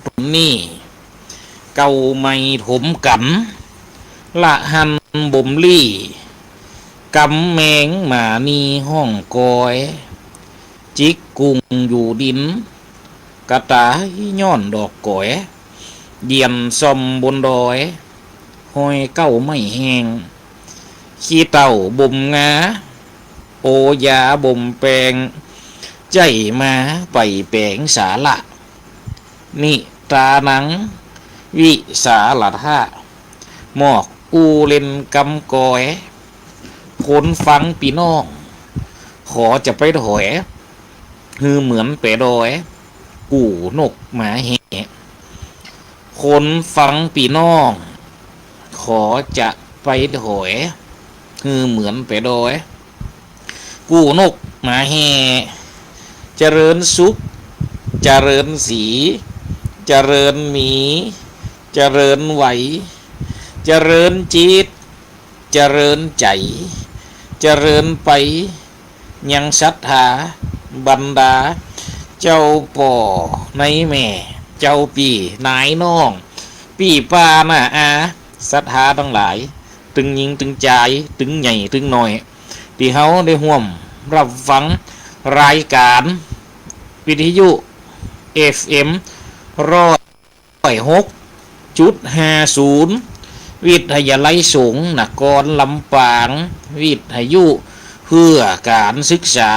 ตนนี้เก่าไม่ถมกันละหันบ่มลี่กำแมงหมานีห้องกอยจิกกุงอยู่ดินกระตายย้อนดอกก๋อยเดียนซอมบนดอยหอยเก้าไม่แห้งขี้เต่าบ่มงาโอยาบ่มแปงใจมาไปแปงสาละนิตานังวิสาละท่าหมอกอูเล่นกำกอยคนฟังปีน้องขอจะไปถอยคือเหมือนเปดอยกู่นกหมาแห่คนฟังปีน้องขอจะไปถอยคือเหมือนเปดอยกู่นกหมาแห่เจริญสุขเจริญสีเจริญหมีเจริญไหวเจริญจิตเจริญใจเจริญไปยังศรัทธาบรรดาเจ้าป่อในแม่เจ้าปีนายน้องปีป้าหน้าอาศรัทธาทั้งหลายตึงยิงตึงใจตึงใหญ่ตึงหน่อยที่เฮาได้ร่วมรับฟังรายการวิทยุ FM 106.50 วิทยาลัยสงฆ์นครลำปางวิทยุเพื่อการศึกษา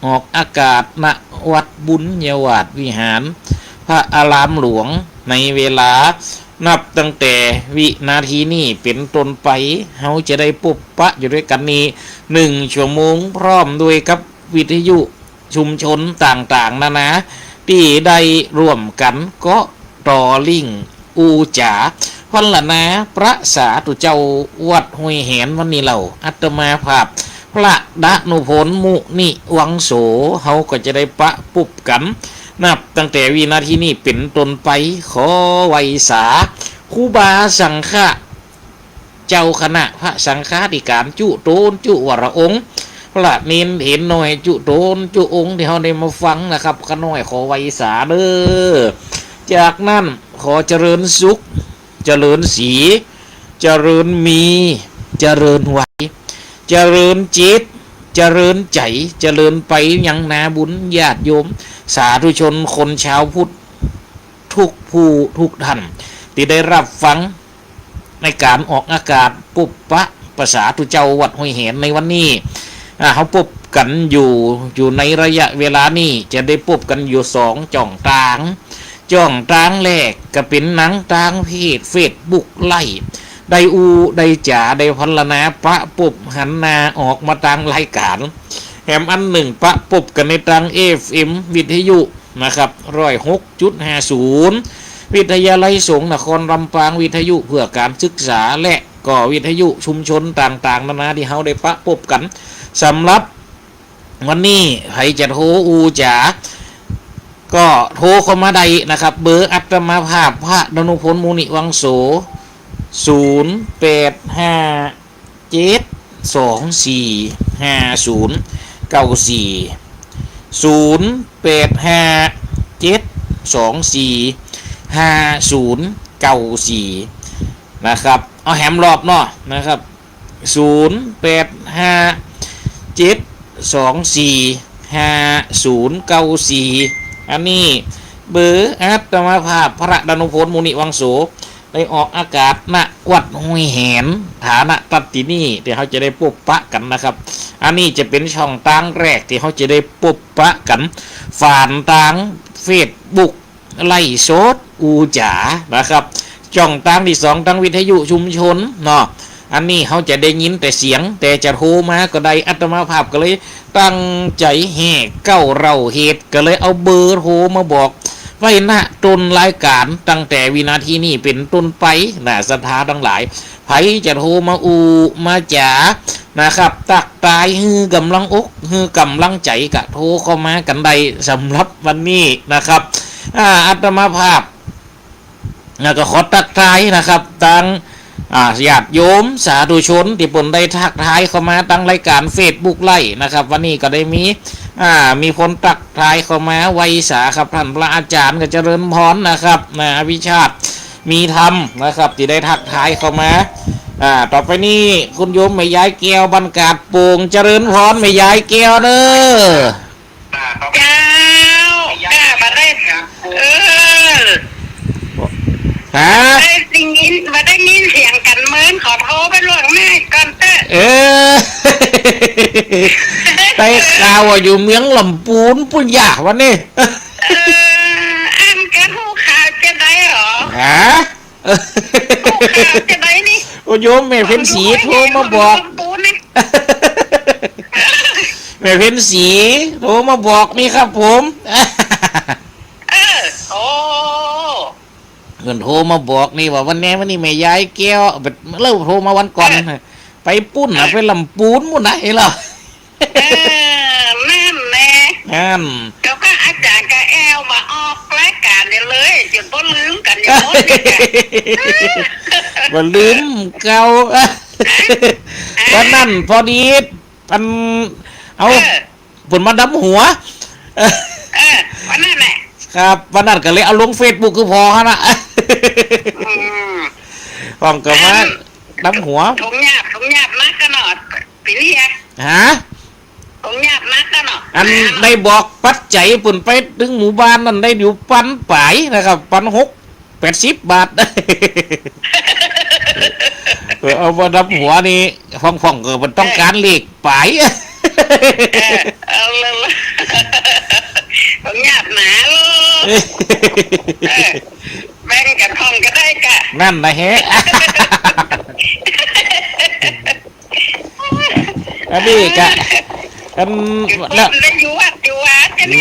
ออกอากาศณวัดบุญยวาทวิหารพระอารามหลวงในเวลานับตั้งแต่วินาทีนี้เป็นต้นไปเฮาจะได้พบปะอยู่ด้วยกันนี้1 ชั่วโมงพร้อมด้วยกับวิทยุชุมชนต่างๆนะที่ได้ร่วมกันก็ต่อลิงอูจ๋าพันละนะพระสาธุเจ้าวัดห้วยแหนวันนี้เราอัตมาภาพพระดนุพลมุนิวังโสเฮาก็จะได้ปะปุบกันนับตั้งแต่วินาทีนี้เป็นต้นไปขอไวสาครูบาสังฆะเจ้าคณะพระสังฆาธิการจุโตนจุวรองค์พระเนนเห็นหน่อยจุโตนจุองค์ที่เฮาได้มาฟังนะครับขน้อยขอไวสาเด้อจากนั้นขอเจริญสุขเจริญสีเจริญมีเจริญไหวเจริญจิตเจริญใจเจริญไปยังนาบุญญาติโยมสาธุชนคนชาวพุทธทุกผู้ทุกท่านที่ได้รับฟังในการออกอากาศปุบปะภาษาตุเจ้าวัดห้วยแหนในวันนี้เขาพบกันอยู่ในระยะเวลานี้จะได้พบกันอยู่2 จ่องต่างแรกก็เป็นหนังต่างเพศเฟซบุ๊กไล่ได้ได้จ๋าได้พันละนาปะปุบหันนาออกมาต่างรายการแถมอันหนึ่งปะปุบกันในต่าง FM วิทยุนะครับ106.50 วิทยาลัยสงฆ์นครลำปางวิทยุเพื่อการศึกษาและก็วิทยุชุมชนต่างๆนานาที่เฮาได้ปะปุบกันสำหรับวันนี้ใครจะโทรอูจ๋าก็โทรเข้ามาได้นะครับเบอร์อัตมาภาพพระดนุพลมุนิวังโส0857245094นะครับเอาแหมรอบเนาะนะครับ0857245094อันนี้เบอร์อัตมาภาพพระดนุพลมุนิวังโสได้ออกอากาศณวัดห้วยแหนฐานะตัดที่นี่ที่เขาจะได้พบปะกันนะครับอันนี้จะเป็นช่องทางแรกที่เขาจะได้พบปะกันผ่านทางเฟซบุ๊กไล่โซดอูจ๋านะครับช่องทางที่2ทางวิทยุชุมชนเนาะอันนี้เขาจะได้ยินแต่เสียงแต่จะโทรมาก็ได้อัตมาภาพก็เลยตั้งใจแห่เก้าเราเหตุก็เลยเอาเบอร์โทรมาบอกไว้ณต้นรายการตั้งแต่วินาทีนี้เป็นต้นไปนะศรัทธาทั้งหลายไผจะโทรมามาจ๋านะครับตักตายฮือกำลังอกฮือกำลังใจกะโทรเข้ามากันได้สำหรับวันนี้นะครับอัตมาภาพก็ขอตักทายนะครับตั้งญาติโยมสาธุชนที่ปนได้ทักทายเข้ามาตั้งรายการเฟซบุ๊กไล่นะครับวันนี้ก็ได้มี มีคนตักทายเข้ามาไวยสาครับท่านพระอาจารย์ก็เจริญพรนะครับอภิชาติมีธรรมนะครับที่ได้ทักทายเข้ามาต่อไปนี้คุณโยมแม่ยายแก้วบรรกาศโป่งเจริญพรแม่ยายแก้วเด้อเจ้าบัดได้ฮะได้ยินบัดได้ยินเสียงกันเหมือนขอโทรไปล่วงหน้าก่อนเต้ไปข่าวว่าอยู่เมืองลำปูนปุญญาวันนี้อันกันหูข่าวจะได้หรอฮะหูข่าวจะได้นี่โอ้โยมแม่เพ็ญศรีโทรมาบอกแม่เพ็ญศรีโทรมาบอกนี่ครับผมโอ้เงินโทรมาบอกนี่ว่าวันนี้แม่ยายแก้วเริ่มโทรมาวันก่อนไปปุ้นไปลำปูนมุ่นไหนเหรอนั่นแน่นั่นก็อาจารย์ก็แอลมาออกรายการเลยจนต้นลืมกันอย่างน้อยว่าลืมเก่าวันนั้นพอดีมันเอาผลมาดำหัววันนั้นแหละครับวันนั้นก็เลยเอาลงเฟซบุ๊กคือพอฮะนะฟังกับว่าดำหัวถุงหยาบนักกันหนอปีนี้ฮะถุงหยาบนักกันหนออันได้บอกปัจจัยปุ่นไปถึงหมู่บ้านนั่นได้อยู่ปันป่ายนะครับปัน80 บาทเอามาดำหัวนี่ฟังก็มันต้องการเลขป่ายเอาเลยถุงหยาบหนาเลยแบ่งกันห้องก็ได้กะนั่นนะเฮ้อันนี้กะแล้วอยู่วัด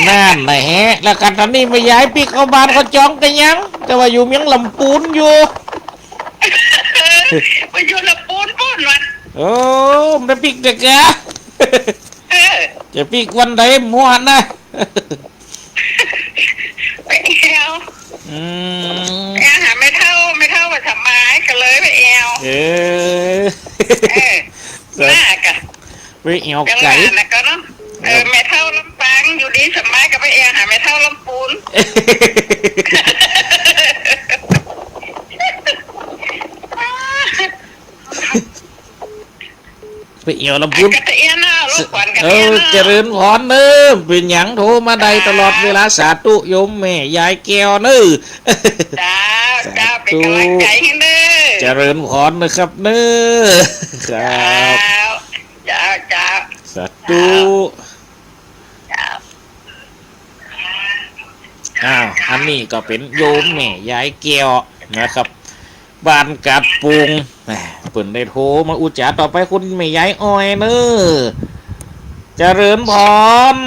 นั่นนะเฮ้แล้วกันตอนนี้ไม่ย้ายปีเข้าบ้านเขาจองกันยังแต่ว่าอยู่เมียงลำปูนอยู่ไปอยู่ลำปูนปุ่นวันโอ้มันปีกเด็กแกจะปีกวันใดมั่วนะไปเอวหาไม่เท่าว่าทำไมกันเลยไปเอวน่ากันไปเอวไก่นะก็เนาะไม่เท่าลำปางอยู่ดีสมัยกับไปเอวหาไม่เท่าลำปูนไปเอวลำปูนเจริญพรเน้อเป็นหยังโทรมาได้ตลอดเวลาสาธุโยมแม่ยายแก้วเน้อจ้าเป็นกำลังใจให้เน้อเจริญพรนะครับเน้อครับจ้าสาธุอันนี้ก็เป็นโยมแม่ยายแก้วนะครับบ้านกัดปุงเปิ่นได้โทรมาอุจจาต่อไปคุณแม่ยายอ้อยเน้อเจริญพร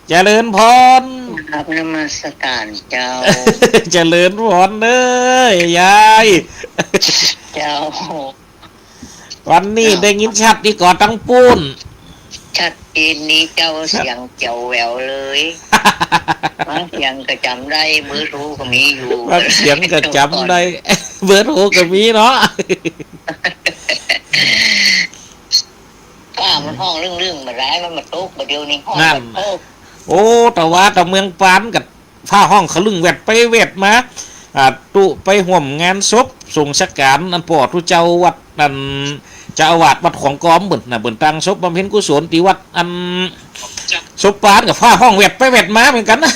ครับนมัสการเจ้าเจริญพรเด้อยายเจ้าวันนี้ได้ยินชัดดีก่อนตั้งปูนชัดเจนนี้เจ้าเสียงเจ้าแหววเลยเสียงก็จำได้เบอร์โทรก็มีอยู่เสียงก็จำได้เบอร์โทรก็มีเนาะมันห้องเรื่องมาได้มันมาโต๊ะมาเดียวนี้ห้องโอ้แต่ว่าแต่เมืองปานกับผ้าห้องขลึงแวดไปแวดมาตุไปห่วมงานศพส่งสักการอันปอดทุเจ้าวัดอันเจ้าอาวาสวัดของกอมเบิ่นเบิ่นตังศพบำเพ็ญกุศลที่วัดอันศพปานกับผ้าห้องแวดไปแวดมาเหมือนกันนะ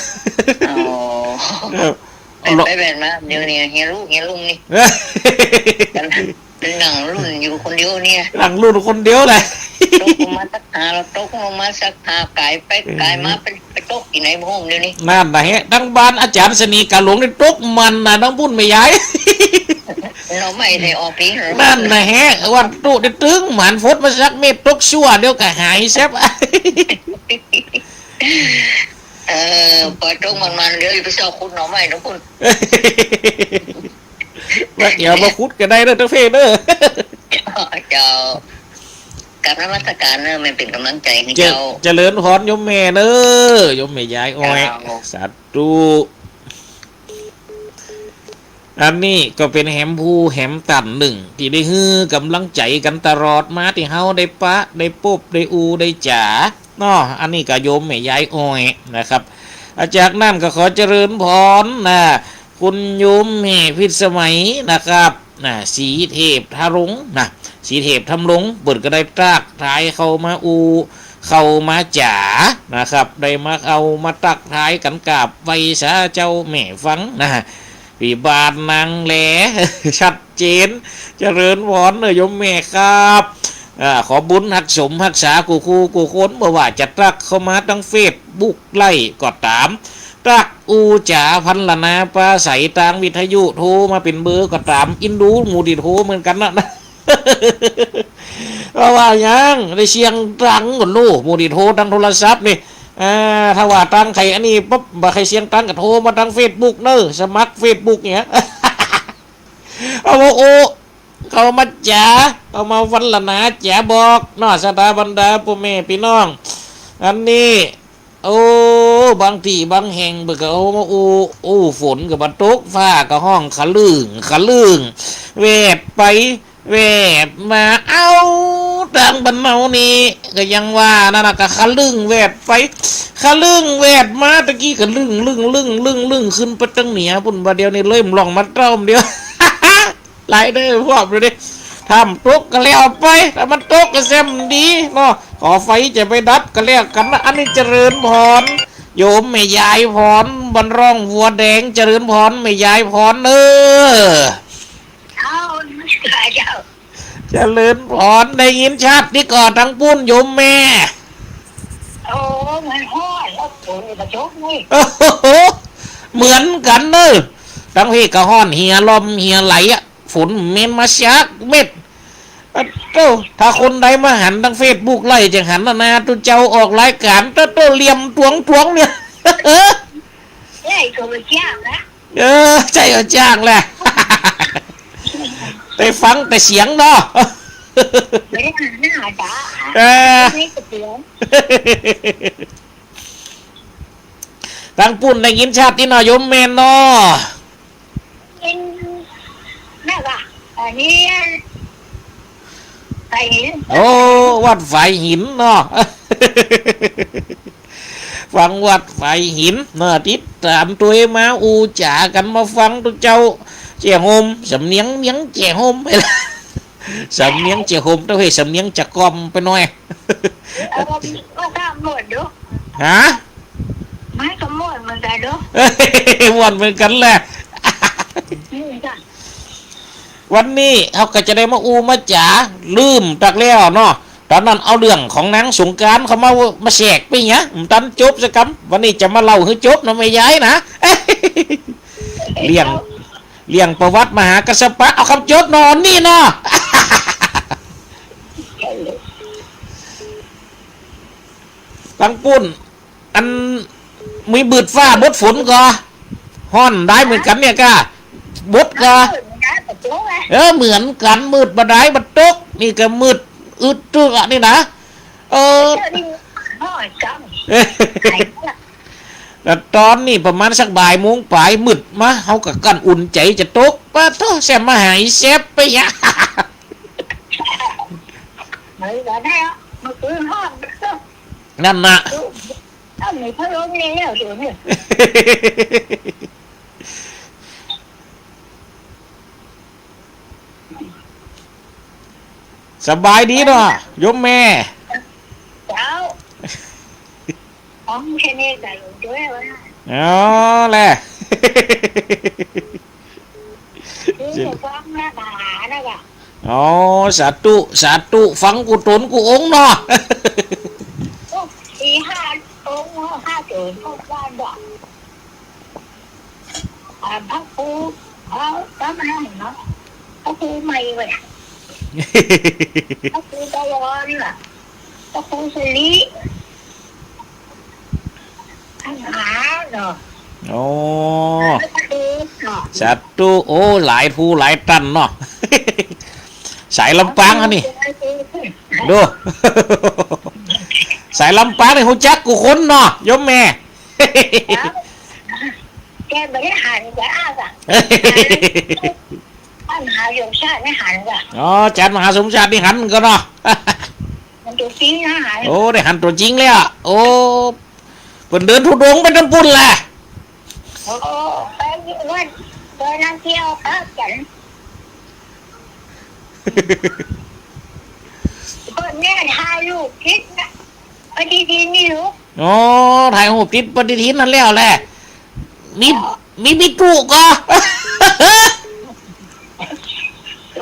ไปแวดมาเดี๋ยวนี้เฮียลุงนี่เป็นหนังรุ่นอยู่คนเดียวเนี่ยหนังรุ่นคนเดียวเลยตกลงมาสักหาเราตกลงมาสักหาไก่ไปไก่มาไปตกที่ไหนบ้างเดี๋ยวนี้นั่นนะฮะทั้งบ้านอาจารย์สนีกาหลวงนี่ตกมันนะทั้งบุญไม่ย้ายเราไม่ได้ออกปีนั่นนะฮะวันตุได้ตึงหมันฟดมาสักเม็ดตกชั่วเดียวก็หายแซ่บเปิดตรงมันเดี๋ยวไปสอบคุณน้องใหม่น้องคุณว่าเดี๋ยวมาคุดกันได้เด้อทั้งเพศเด้อเจ้ากับนมัสการเนอะมันเป็นกำลังใจให้เจ้าเจริญพรโยมแม่เนอะโยมแม่ยายอ้อยสาธุ อันนี้ก็เป็นแหมผู้แหมตันหนึ่งที่ได้ฮื้อกำลังใจกันตลอดมาที่เฮาได้ปะได้ปุ๊บได้อูได้จ๋าเนาะอันนี้ก็โยมแม่ยายอ้อยนะครับจากนั้นก็ขอเจริญพรนะคุณโยมแม่พิสมัยนะครับนะสีเทพทารงนะสีเทพทำรงเปิดก็ได้ตากทายเข้ามาอูเข้ามาจ๋านะครับได้มาเอามาตักทายกันกับไวสาเจ้าแม่ฟังนะวิบาทนางแหล ชัดเจนเจริญพรเลยโยมแม่ครับขอบุญหักสมหักษากูคูกูค้นบ่ว่าจะตักเข้ามาตั้งเฟซบุ๊กไล่ก็ตามตักอูจ๋าพันละนาปลาใสทางวิทยุโทรมาเป็นเบอร์ก็ตามอินดูมูดิโทรเหมือนกันนะ เพราะว่ายังได้เสียงตังก่อนลูกมูดิโทรทางโทรศัพท์นี่ถ้าว่าตังใครอันนี้ปั๊บบ่ใครเสียงตังก็โทรมาทางเฟซบุ๊กเนอะสมัครเฟซบุ๊กเนี่ย เอาโอ้เขามาจ๋าเอามาวันละนาจ๋าบอกนอสตาบรรดาพ่อแม่พี่น้องอันนี้โอ้บางที่บางแห่งเบิกเอามาโอ้ฝนกับตกฟ้ากับห้องขะลึงเวทไปเวทมาเอาต่างบ้านเมานี่ก็ยังว่านั่นน่ะก็ขะลึงเวทไปขะลึงเวทมาตะกี้ก็ลึงขึ้นไปตั้งเหนือปุ่นบ่เดียวนี่เลยมลองมาเต้าเดียว หลายเด้อพวกเลยดิทำตกก็แล้วไปถ้ามันตกก็เซมดีเนาะขอไฟจะไปดับก็แล้วกันนะอันนี้เจริญพรโยมแม่ยายพรบรรร่องวัวแดงเจริญพรแม่ยายพรเอาเจ้าเจริญพรได้ยินชัดนี่ก่อนทั้งปุ้นโยมแม่โอ้มันห้อยแล้วฝนมาชกนี่เหมือนกันเนอะทั้งพี่ก็ห้อนเหียลมเหียไหลอะฝนเม็ดมาชักเม็ดถ้าคนใดมาหันทางเฟซบุ๊กไล่จะหันนาตุเจ้าออกรายการโตเหลี่ยมตวงเนี่ยใช่ก็ไม่จ้างนะใจก็จ้างแหละแต่ฟังแต่เสียงเนาะไม่ได้หน้าด่าไม่กระเตียงทางปุ่นได้ยินชาติหน่อยโยมแม่นเนาะยินน่าว่ะอันนี้ไฟหินโอ้วัดไฟหินเนาะฟังวัดไฟหินเนาะติดตามตัวมาอูจ๋ากันมาฟังตัวเจ้าเจี๋ยโฮมสำเนียงเจี๋ยโฮมไปละสำเนียงเจี๋ยโฮมต้องให้สำเนียงจะกลอมไปหน่อยก็ข้ามหมดดูฮะไม่ก็หมดเหมือนกันดูหมดเหมือนกันแหละวันนี้เขาก็จะได้มาอูมาจ๋าลืมตักแล้วเนาะตอนนั้นเอาเรื่องของนางสงกรานต์เขามาแสกไปเนี้ยตันจบสักคำวันนี้จะมาเล่าให้จบนะไม่ย้ายนะเลี้ยงประวัติมหากษัตริย์เอาคำจบนอนนี่เนาะตั้งปุ่นอันมีบืดฟ้าบดฝนก็ห้อนได้เหมือนกันเนี่ยก้าบดก็เหมือนกันมืดบดายบัดตกนี่ก็มืดอึดตึกอ่ะนี่นะแต่ตอนนี้ประมาณสักบ่ายโมงปลายมืดมาเขากับกันอุ่นใจจะตกป้าโตแซมมาหายแซบไปยะนั่นน่ะสบายดีเนาะโยมแม่เจ้าของแค่นี้ได้ด้วยวะอ๋อแหละฟังหน้าตานะกะอ๋อสาธุฟังกูตนกูองเนาะสี่ห้าองห้าเกินก็ว่าดอกพักปูเขาทำอะไรเนาะพักปูใหม่เว้ยพักปูตะวันล่ะพักปูสลีอาหารเนาะโอ้สาธุโอ้หลายผู้หลายตันเนาะสายลำปางอันนี้ดูสายลำปางนี่หูจักกูคนเนาะโยมแม่ แกไม่ได้หันจะอ้าวอ่ะท่านหาสมชาติไม่หันอ่ะ อ๋ออาจารย์มหาสมชาตินี่หันก็เนาะ มันตัวจริงนะหัน โอ้ได้หันตัวจริงเลยอ่ะโอ้เพิ่นเดินทุดงไปทั้งปุ่นแหละ โอ้ไปวันไปนั่งเที่ยวพักกันคนแน่ถ่ายรูปคิดนะพอดีนี่ลูก อ๋อถ่ายรูปติดปฏิทินนั่นแล้วแหละมีตู้ก็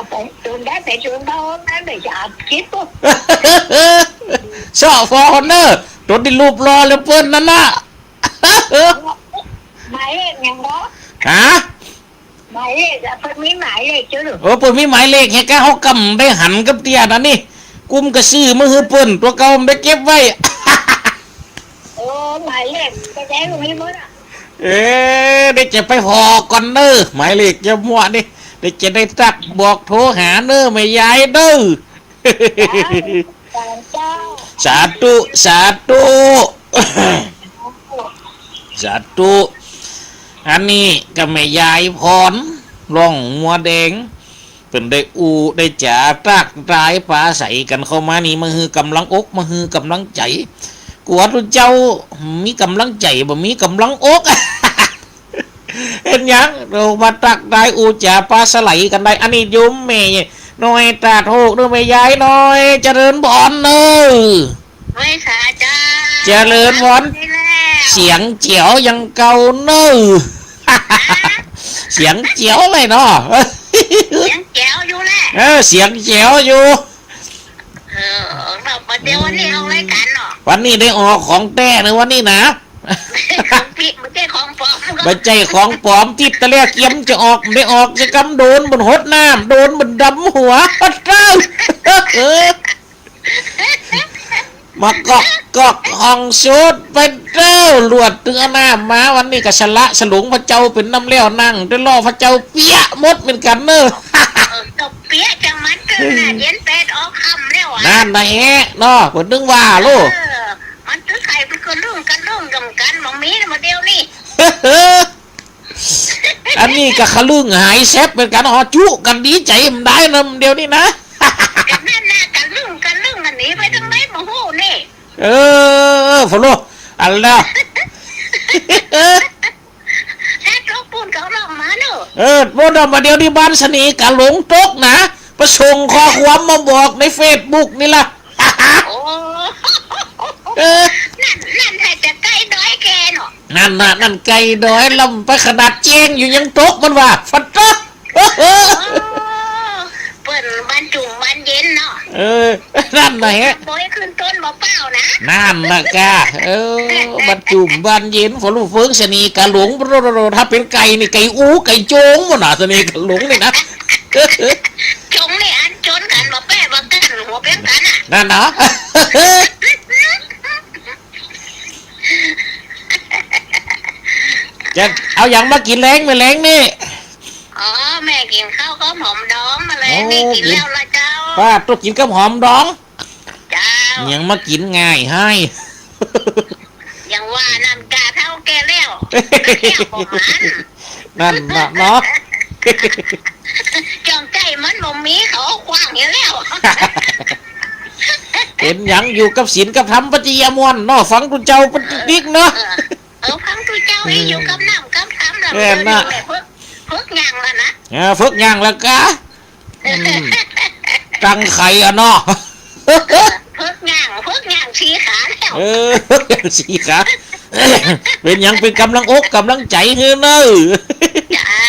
ไปจูนได้ไปจูนเขานั้นไปจับคิดปุ๊บ ชอบฟอร์เนอร์ตัวที่รูปรอแล้วเปิ้นนั่นน่ะ หมายเลขยังบ่ ฮะ หมายเลขอะเพิ่นมีหมายเลขจ้ะลูก โอ้เปิ้นมีหมายเลขให้กะเฮากำได้หันกับเตี้ยนั่นนี่กุมก็ซื้อมาฮือเปิ้นตัวเก่ามันได้เก็บไว้ โอ้หมายเลขจะได้ลูกมีหมดอ่ะ เอ๊ะได้จะไปพอก่อนเด้อหมายเลขจะมั่วนี่ได้จะได้ตักบอกโทรหาเด้อไม่ยายเด้อ การเจ้า สาธุสาธุ สาธุอันนี้ก็ไม่ยายพรร่องมัวแดงเป็นได้อูได้จ่าตักตายปลาใสกันเข้ามานี่มาฮือกำลังอกมาฮือกำลังใจกวดเจ้ามีกำลังใจบ่มีกำลังอก เห็นยังเรามาตักได้อูจ่าปลาสไลกันได้อันนี้ยุ่มแม่น้อยตาโทกด้วยแม่ยายน้อยเจริญพรเนอ ไม่ค่ะจ้า เจริญพรเสียงเจียวยังเก่าเนอ เสียงเจียวเลยเนาะ เสียงแก้วอยู่แหละ เสียงเจียวอยู่ เราประเดี๋ยววันนี้เอารายการเนาะ วันนี้ได้ออกของแต้ในวันนี้นะ ของพี่ไม่ใช่ของปลอม ไม่ใจของปลอมที่ตะเลียเกียมจะออกได้ออกจะกำโดนบนหดน้ำโดนบนดำหัว เจ้า มากอกห้องชุดเป็นเจ้าหลวดเตือหน้ามาวันนี้ก็ฉละฉลุงพระเจ้าเป็นน้ำเลี้ยวนั่งได้ล่อพระเจ้าเปี้ยมดเป็นกันเนอะ ตบเปี้ยจังมันเกินน่ะเย็นเป็ดออกคำแล้วอ่ะ นั่นนะแฮะเนาะผมนึกว่าลูก มันตื้อไข่เป็นคนรุ่งกันมองมีมาเดียวนี่ อันนี้ก็ขลึงหายแซบเป็นกันหอจุกันดีใจมันได้นะเดียวนี้นะ กันนั่นน่ะกันรุ่งอันนี้ไปทางไหนมาหูนี่ ฟอลโล่อันแล้ว แท้ลูกปูนเขาลองมาเนอะ โมดมาเดียวที่บ้านสนีกะหลงตกนะประส่งข้อความมาบอกในเฟซบุ๊กนี่ล่ะ โอ้ เออ นั่นแท้จะใกล้ด้อยแกเนาะ นั่นไก่ดอยลำไปขนาดเจงอยู่ยังตกมันว่าฟัดตก เปิ่นบานจุ่มบานเย็นเนาะ นั่นนะฮะ บอยขึ้นต้นบ่เป้านะ นั่นนะกาบัดจุ่มบานเย็นฝนลูกเฟิงสนีกะหลงถ้าเป็นไก่นี่ไก่อูไก่โจงมันน่ะสนีกะหลงนี่นะ จงนี่อันจนกันบ่แป้บ่กันหัวเป็นกันอ่ะ นั่นเนาะ จะเอาอย่างมากินแรงไม่แรงนี่ อ๋อแม่กินข้าวก็หอมดองมาเลยนี่กินแล้วละเจ้า ป้าตัวกินกับหอมดอง เจ้า ยังมากินง่ายให้ ยังว่านั่นกาเท่าแกแล้วแก้วบ่มัน นั่นนะเนาะ จองใจมันบ่มีเขาเอาขว้างอยู่แล้ว เป็นหยังอยู่กับศีลกับธรรมปัจจยมวลเนาะฟังคุณเจ้าปฏิดิกเนาะ พังตัวเจ้าให้อยู่กับน้ำกับทำแล้ว แม่นน่ะ พึกยังแล้วนะ ฝึกหยังแล้วกะตั้งไข่อะเนาะ พึกยังชี้ขาแล้ว ฝึกหยังสิครับเป็นหยังเป็นกำลังอกกำลังใจเฮ้อเนอะ เจ้า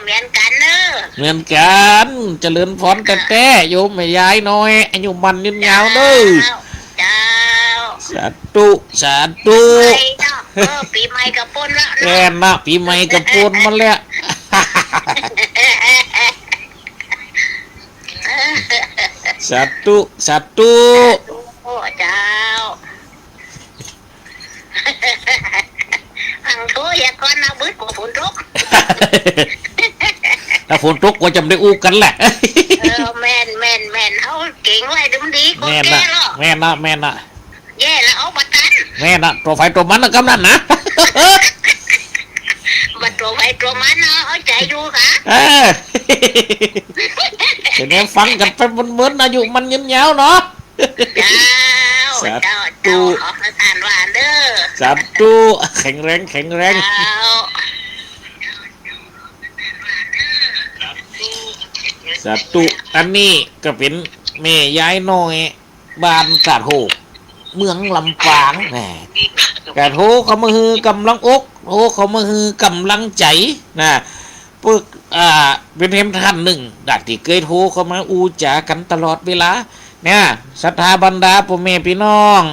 เหมือนกันเนอะ เหมือนกันเจริญพรแต่โยมแม่ยายน้อยอายุมันยืนยาวเด้อ เจ้า สาธุสาธุ ปีเนาะปีใหม่กับปนแล้ว แก เนาะ นะปีใหม่กับปูนมาแล้ว สาธุสาธุ โอ้เจ้าพังโถอย่าก่อนนะบึ้ดกว่าฝนตก ถ้าฝนตกก็จำได้อู้กันแหละ แม่นเอาเก่งไว้ดุมดีกว่า แม่ แก น่ะ หรอก แม่น่ะแม่น่ะ แย่แล้วเอาประกัน แม่น่ะตัวไฟตัวมันนะกำนันนะ บ มาตัวไปตัวมันเนาะเข้าใจดูค่ะ เออเดี๋ยวนี้ฟังกันไปเหมือนอายุมันยืนยาวเนาะ เจ้า สาธุ เจ้าเจ้าออกทานหวานเด้อ สาธุแข็งแรงแข็งแรง เจ้า สาธุอันนี้ก็เป็นแม่ยายน้อยบ้านกาดโหกเมืองลำปางแหมกาดโหเขามาฮือกำลังอกโหเขามาฮือกำลังใจนะพวกเป็นเทมท่านหนึ่งดักที่เคยโทรเข้ามาอูจากันตลอดเวลาเนี่ยศรัทธาบรรดาพ่อแม่พี่น้อง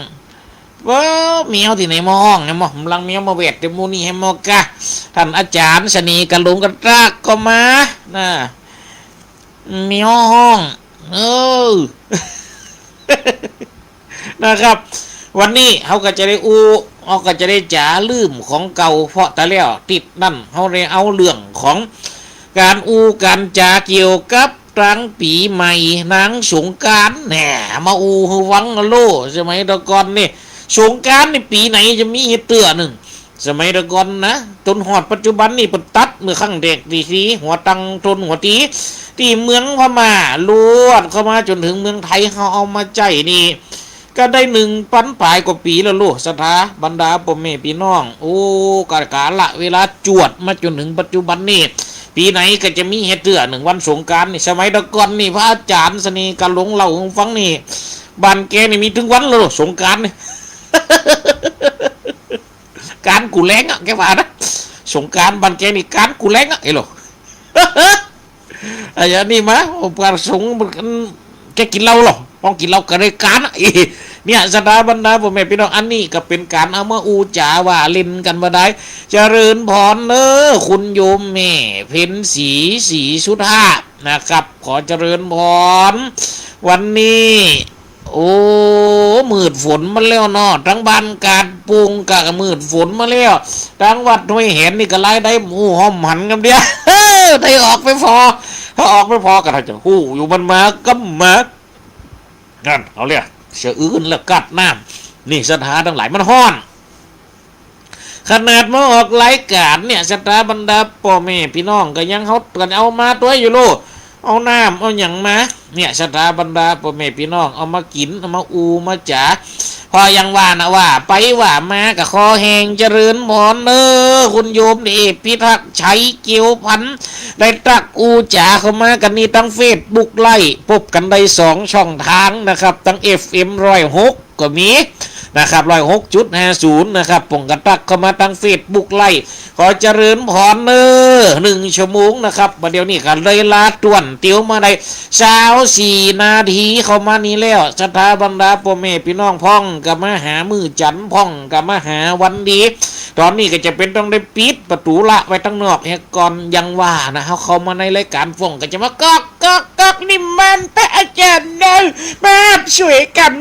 ว่าเมียวที่ไหนมองเนี่ยมองลังเมียวมาเวทเดมูนี่ให้มอกะท่านอาจารย์ชนีกันลงกันรากก็มานะเมียวห้องนะครับวันนี้เขาก็จะได้เขาก็จะได้จ๋าลืมของเก่าเพราะแต่แล้วติดนั่นเขาเลยเอาเรื่องของการการจ๋าเกี่ยวกับกลางปีใหม่นางสงกรานต์แหน่มาให้วังโลใช่ไหมตะกอนนี่สงกรานต์ในปีไหนจะมีเตือหนึ่งสมัยตะกอนนะจนหอดปัจจุบันนี่ปตัดเมื่อข้างเด็กดีสีหัวตังทนหัวตีที่เมืองพม่าลวดเข้ามาจนถึงเมืองไทยเขาเอามาใจนี่ก็ได้1,000 ปลายกว่าปีแล้วลูกศรัทธาบรรดาพ่อแม่พี่น้องโอ้กาละเวลาจวดมาจนถึงปัจจุบันนี่ปีไหนก็จะมีเตือ1 วันสงกรานต์นี่สมัยตะกอนนี่พระอาจารย์สนีการหลงเล่าให้ฟังนี่บ้านแกนี่มีถึงวันแล้วสงกรานต์นี่ การกูแรงอ่ะแกว่านะสงกรานต์บ้านแกนี่การกูแรงอ่ะไอ้หรอ ไอ้ยันนี่มาการสงแกกินเหล้าหรอต้องกินเหล้ากันในการอ่ะเนี่ยสถาบรรดาพ่อแม่พี่น้องอันนี้ก็เป็นการเอามาอูจาว่าเล่นกันมาได้เจริญพรเนอคุณโยมแม่เพ็ญศรีสุธานะครับขอเจริญพรวันนี้โอ้มืดฝนมาแล้วเนาะทั้งบ้านกาดปุงกะมืดฝนมาแล้วทั้งวัดห้วยเห็นนี่ก็ไล่ได้หมูหอมหันกันเดียวได้ออกไปพอถ้าออกไม่พอก็ถ้าจะหู้อยู่มันมาก็มานั่นเอาเลยเสืออื่นแล้วกัดน้ำนี่สถานทั้งหลายมันห้อนขนาดมาออกรายการเนี่ยสถาบรรดาพ่อแม่พี่น้องก็ยังเขากันเอามาตัวอยู่โลเอาน้ำเอาอย่างมาเนี่ยสถาบรรดาพ่อแม่พี่น้องเอามากินเอามามาจ๋าพอยังว่านะว่าไปว่ามากับคอแหงเจริญพรเนอคุณโยมนี่พิทักษ์ชัยเกี่ยวพันได้ตักจ๋าเข้ามากันนี่ตั้งเฟซบุ๊กไล่พบกันได้2 ช่องทางนะครับตั้ง FM106ก็มีนะครับ106.50นะครับป่งกันตักเข้ามาตั้งเฟซบุ๊กไล่ขอเจริญพรเนอ1 ชั่วโมงนะครับประเดี๋ยวนี้กันเลยลาต่วนเตียวมาได้24 นาทีเข้ามานี้แล้วสถาบรรดาพ่อแม่พี่น้องพ่องกับมาหามือจันพ่องกับมาหาวันดีตอนนี้ก็จะเป็นต้องได้ปิดประตูละไว้ตั้งนอกเฮก่อนยังว่านะเขาเข้ามาในรายการฟ่องก็จะมาก๊อกนี่มันแต่อาจารย์เดินมาช่วยกัน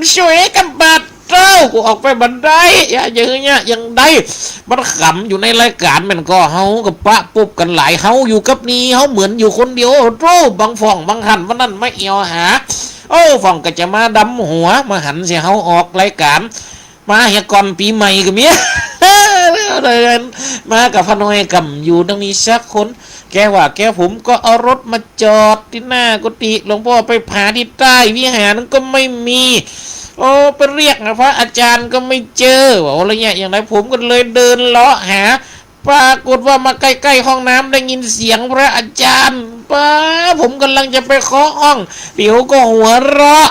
บัดเจ้ากูออกไปบันไดอย่างเงี้ยยังได้มันขำอยู่ในรายการมันก็เฮากับปะปุ๊บกันหลายเฮาอยู่กับนี่เฮาเหมือนอยู่คนเดียวโธ่บางฟ่องบางหันวันนั้นไม่เอียวหาฟ่องก็จะมาดำหัวมาหันเสียเฮาออกรายการมาเฮก่อนปีใหม่ก็เมียเลยมากับพนอยกำอยู่ตรงนี้สักคนแกว่าแกผมก็เอารถมาจอดที่หน้ากุฏิหลวงพ่อไปผาที่ใต้วิหารนั้นก็ไม่มีไปเรียกนะพระอาจารย์ก็ไม่เจอว่าอะไรเงี้ยอย่างไรผมก็เลยเดินเลาะหาปรากฏว่ามาใกล้ๆห้องน้ำได้ยินเสียงพระอาจารย์ผมกำลังจะไปเคาะห้องเดี๋ยวก็หัวเราะ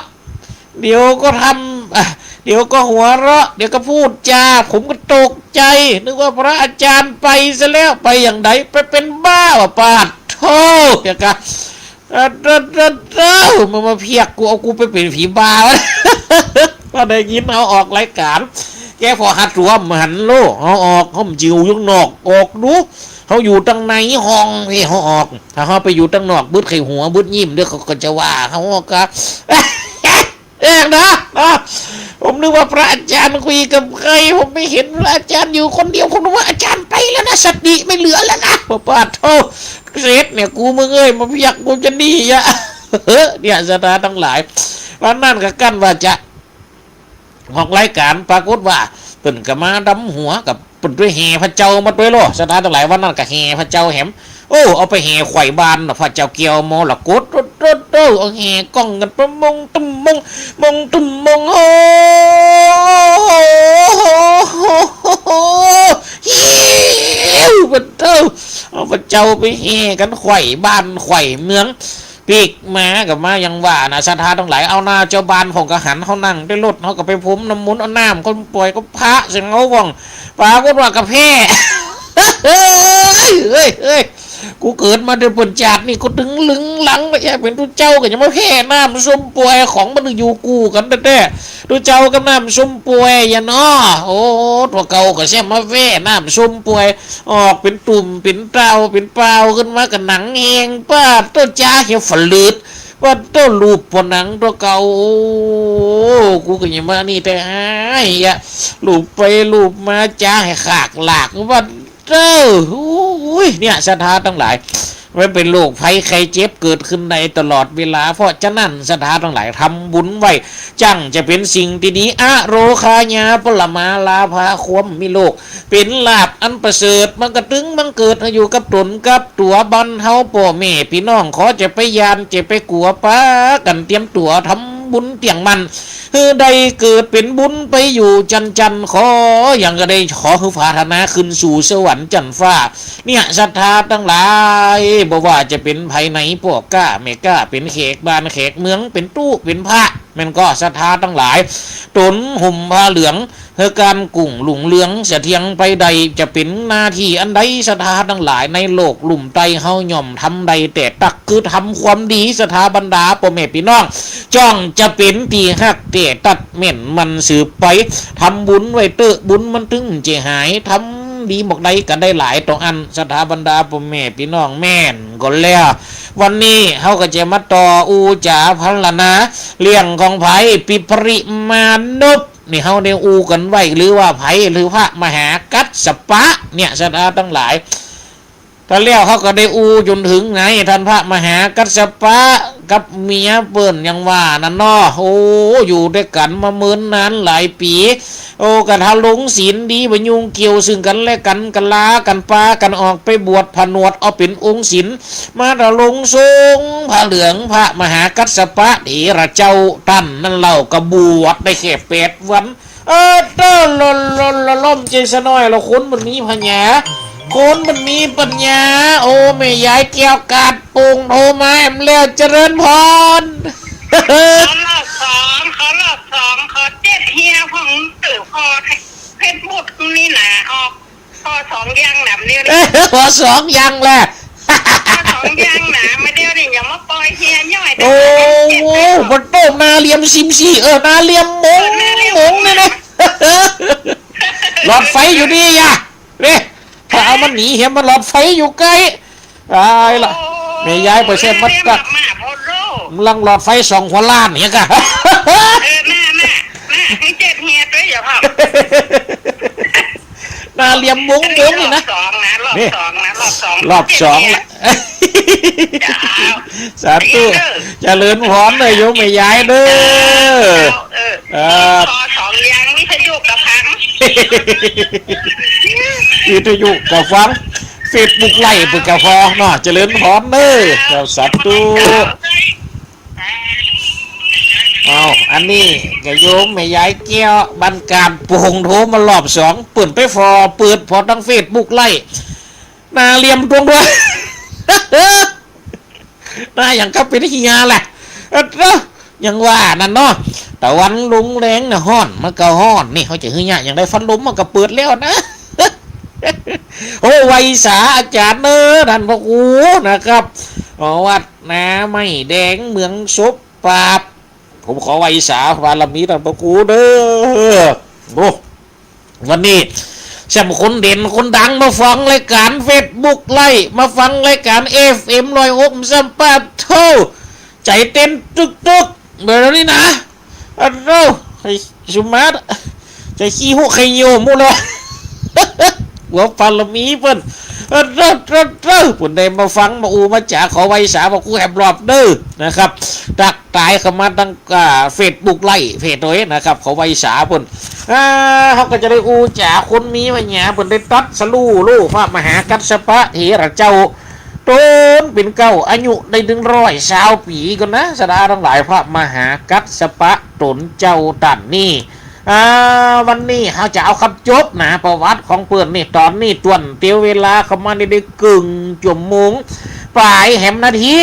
เดี๋ยวก็ทำเดี๋ยวก็หัวเราะเดี๋ยวก็พูดจาผมก็ตกใจนึกว่าพระอาจารย์ไปซะแล้วไปอย่างไรไปเป็นบ้าว่ะปาดโธ่อย่างกันมาเพียกกูเอากูไปเป็นผีบ้าวะก็ได้ยินเอาออกรายการแกพอหัดรวมหันโลเอาออกเขาจิวยุ่งนอกออกดูเขาอยู่ตั้งในห้องที่เขาออกถ้าเขาไปอยู่ตั้งนอกบึ้ดไข่หัวบึ้ดยิ้มเดี๋ยวเขาก็จะว่าเขาครับนะผมนึกว่าพระอาจารย์คุยกับใครผมไม่เห็นพระอาจารย์อยู่คนเดียวผมนึกว่าอาจารย์ไปแล้วนะสติไม่เหลือแล้วนะปาดโธ่เสร็จเนี่ยกูมึงมาเพียกกูจะดีอ่ะเนี่ยสถานทั้งหลายวันนั้นก็กั้นว่าจะออกรายการปรากฏว่าตื่นกับมาดำหัวกับป ปุ่นด้วยแห่พระเจ้ามาด้วยโลสถานทั้งหลายวันนั้นก็แห่พระเจ้าแหมโอ้เอาไปแห่ไข่บานพระเจ้าเกี่ยวมอละกดเอาแห่กล้องกันประมงตุ้มมงมงตุ้มมงโอ้ฮิวพระเจ้าเอาพระเจ้าไปแห่กันไข่บ้านไข่เมืองปีกมากับมายังว่านะสถานทั้งหลายเอาหน้าเจ้าบ้านของกระหันเขานั่งได้รถเขาก็ไปพรมน้ำมุนเอาน้ำคนป่วยก็พระเสียงเขาว่องปาก็ว่ากระเพาะเฮ้ยกูเกิดมาเดือนปนจัดนี่กูถึงลึงหลังไปแค่เป็นทุเจ้าก็ยังมาแพ้น้ำส้มป่วยของมันอยู่กูกันแต่ทุเจ้ากับน้ำส้มป่วยอย่าน้อโอ้ตัวเก่าก็แช่มาแพ้น้ำส้มป่วยออกเป็นตุ่มเป็นเต้าเป็นเปล่าขึ้นมากับหนังแห้งป้าตัวจ้าเขียวฝันลืดว่าตัวรูปปนหนังตัวเก่าโอ้กูก็ยังมานี่แต่ไอ้ยะรูปไปรูปมาจ้าให้ขากหลากว่าอุ้ยเนี่ยสถานทั้งหลายไม่เป็นโรคภัยไข้เจ็บเกิดขึ้นในตลอดเวลาเพราะฉะนั้นสถานทั้งหลายทำบุญไว้จังจะเป็นสิ่งที่ดีอะโรคายาปรมาลาภาควมมีโลกเป็นลาภอันประเสริฐมันกระตึงมันเกิดอยู่กับตนกับตัวบันเฮาพ่อแม่พี่น้องขอจะไปยานจะไปกลัวป้ากันเตรียมตัวทำบุญเตียงมันได้เกิดเป็นบุญไปอยู่จันขออย่างก็ได้ขอคือพาธนาขึ้นสู่สวรรค์จันฟ้าเนี่ยศรัทธาทั้งหลายบอกว่าจะเป็นภายในพวกกล้าไม่กล้าเป็นเขกบ้านเขกเมืองเป็นตู้เป็นพระมันก็ศรัทธาทั้งหลายตนห่มผ้าเหลืองเพื่อการกุ่งหลุงเลืองเสียเทียงไปใดจะเป็นหน้าที่อันใดศรัทธาทั้งหลายในโลกหลุ่มไตเฮาย่อมทำใดแต่ตักคือทำความดีศรัทธาบรรดาพ่อแม่พี่น้องจ้องจะเป็นตีหักแต่ตัดเม่นมันสืบไปทำบุญไว้เตอะบุญมันถึงจะหายทำดีบอกใดกันได้หลายต่ออันศรัทธาบรรดาพ่อแม่พี่น้องแม่นก็แล้ววันนี้เขาก็จะมาต่ออูจ๋าพัลนาเรื่องของไผ่ปิปริมานุปนี่เขาได้อูกันไว้หรือว่าไผ่หรือพระมหากัสสปะเนี่ยศรัทธาทั้งหลายถ้าเลี้ยวเขาก็ได้อูจนถึงไหนท่านพระมหากัสสปะกับเมียเปิ้นยังว่านั่นเนาะโอ้อยู่ด้วยกันมาเมินนานหลายปีโอ้กันทะลุงศีลดีบรรยุงเกี่ยวซึ่งกันและกันกันลากันปากันออกไปบวชผนวดเอาเป็นองค์ศีลมาทะลุงทรงพระเหลืองพระมหากัสสปะเถระเจ้าตั้นนั่นเล่ากระบวชได้แค่8 วันเต้อล่มใจซะหน่อยเราคนมันนี้พญาคนมันมีปัญญาโอ้ไม่ยายแก้วกาดปุงโทรมาแอมแล้วเจริญพรเขารอบ2เขาเจ็ดเฮียของสื่อพอเพชรบุตรนี่นะออกพอ2ยังหนำเดียวนี่พอ2ยังแหละพอ2ยังหนามาเดียวนี่อย่ามาปล่อยเฮียย่อยโอ้โหบนโต๊ะนาเลียมซิมซี่นาเลียมมงนี่นะหลอดไฟอยู่ดีอ่ะเนี่ยถ้าเอามันหนีเห็นมันหลอดไฟอยู่ใกล้ตายละไม่ย้ายไปเส้นมัดกัดลังหลอดไฟ2 หัวล้านเนี่ยกะน่าให้เจ็ดเฮียด้วยอย่าพ่อนาเลียมมงนี่นะรอบสองละสาธุเจริญพรเลยโยมไม่ย้ายเด้อพอ2ยังวิทยุกับพังวิทยุกับฟังเฟซบุ๊กไลฟ์ปุกกะฟอเนาะเจริญพรเด้อเจ้าสาธุอันนี้กะโยมไม่ย้ายแก้วบันการปงโทรมารอบ2เปิดไปฟอเปิดพอทั้งเฟซบุ๊กไลฟ์นาเลียมตรงด้วยน่าอย่างก็เป็นเฮียแหละยังว่านั่นเนาะแต่วันลุงแรงน่ะฮ้อนมันก็ฮ้อนนี่เขาจะเฮียอย่างได้ฟันลมมันก็เปิดแล้วนะโอ้ไวสาอาจารย์เนอท่านพระครูนะครับวัดนาไม่แดงเมืองซุปปราบผมขอไวสาบารมีท่านพระครูเด้อโอ้วันนี้สำคนเด่นคนดังมาฟังรายการเฟซบุ๊กไล่มาฟังรายการ FM 106สัมปาเท่าใจเต้นตึกแบบนี้นะไอ้สุมาร์ใจขี้หัวไข่โยมูเลยหัวปาลมีเพิ่น ปุ่นได้มาฟังมาอูมาจ๋าขอไว้สาบอกกูแอบรอบเด้อนะครับตักตายเข้ามาตั้งเฟซบุ๊กไล่เพจตัวเองนะครับขอไว้สาปุ่นเขาก็จะได้อูจ๋าคนมีมาหยาปุ่นได้ตัดสลูพระมหากัสสปะเถระเจ้าต้นเป็นเก้าอายุได้120 ปีกันนะสดาทั้งหลายพระมหากัสสปะตนเจ้าตันนี่วันนี้เขาจะเอาคำจบนะประวัติของเพื่อนนี่ตอนนี้ตวนเตียวเวลาเข้ามาได้กึ่งจุ่มมุงปลายแหมนาที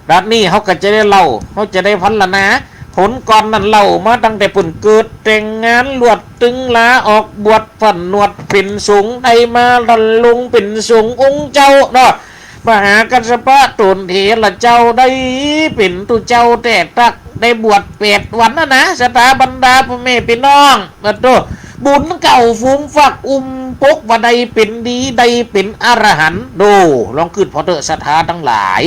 ด้านนี้เขาก็จะได้เล่าเขาจะได้พันละนะผลก่อนนั้นเล่ามาตั้งแต่ปุ่นเกิดแต่งงานลวดตึงลาออกบวชฝันนวดเป็นสงฆ์ได้มาดันลงเป็นสงฆ์องค์เจ้าเนาะมหากัสสปะตนเถระเจ้าได้เป็นตุเจ้าแต่ตักได้บวช8 วันนะสถาบรรดาพ่อแม่พี่น้องมาตัวบุญเก่าฟุ้งฝักปกว่าใดเป็นดีใดเป็นอรหันต์ดูลองขึ้นพอเถอะสถาทั้งหลาย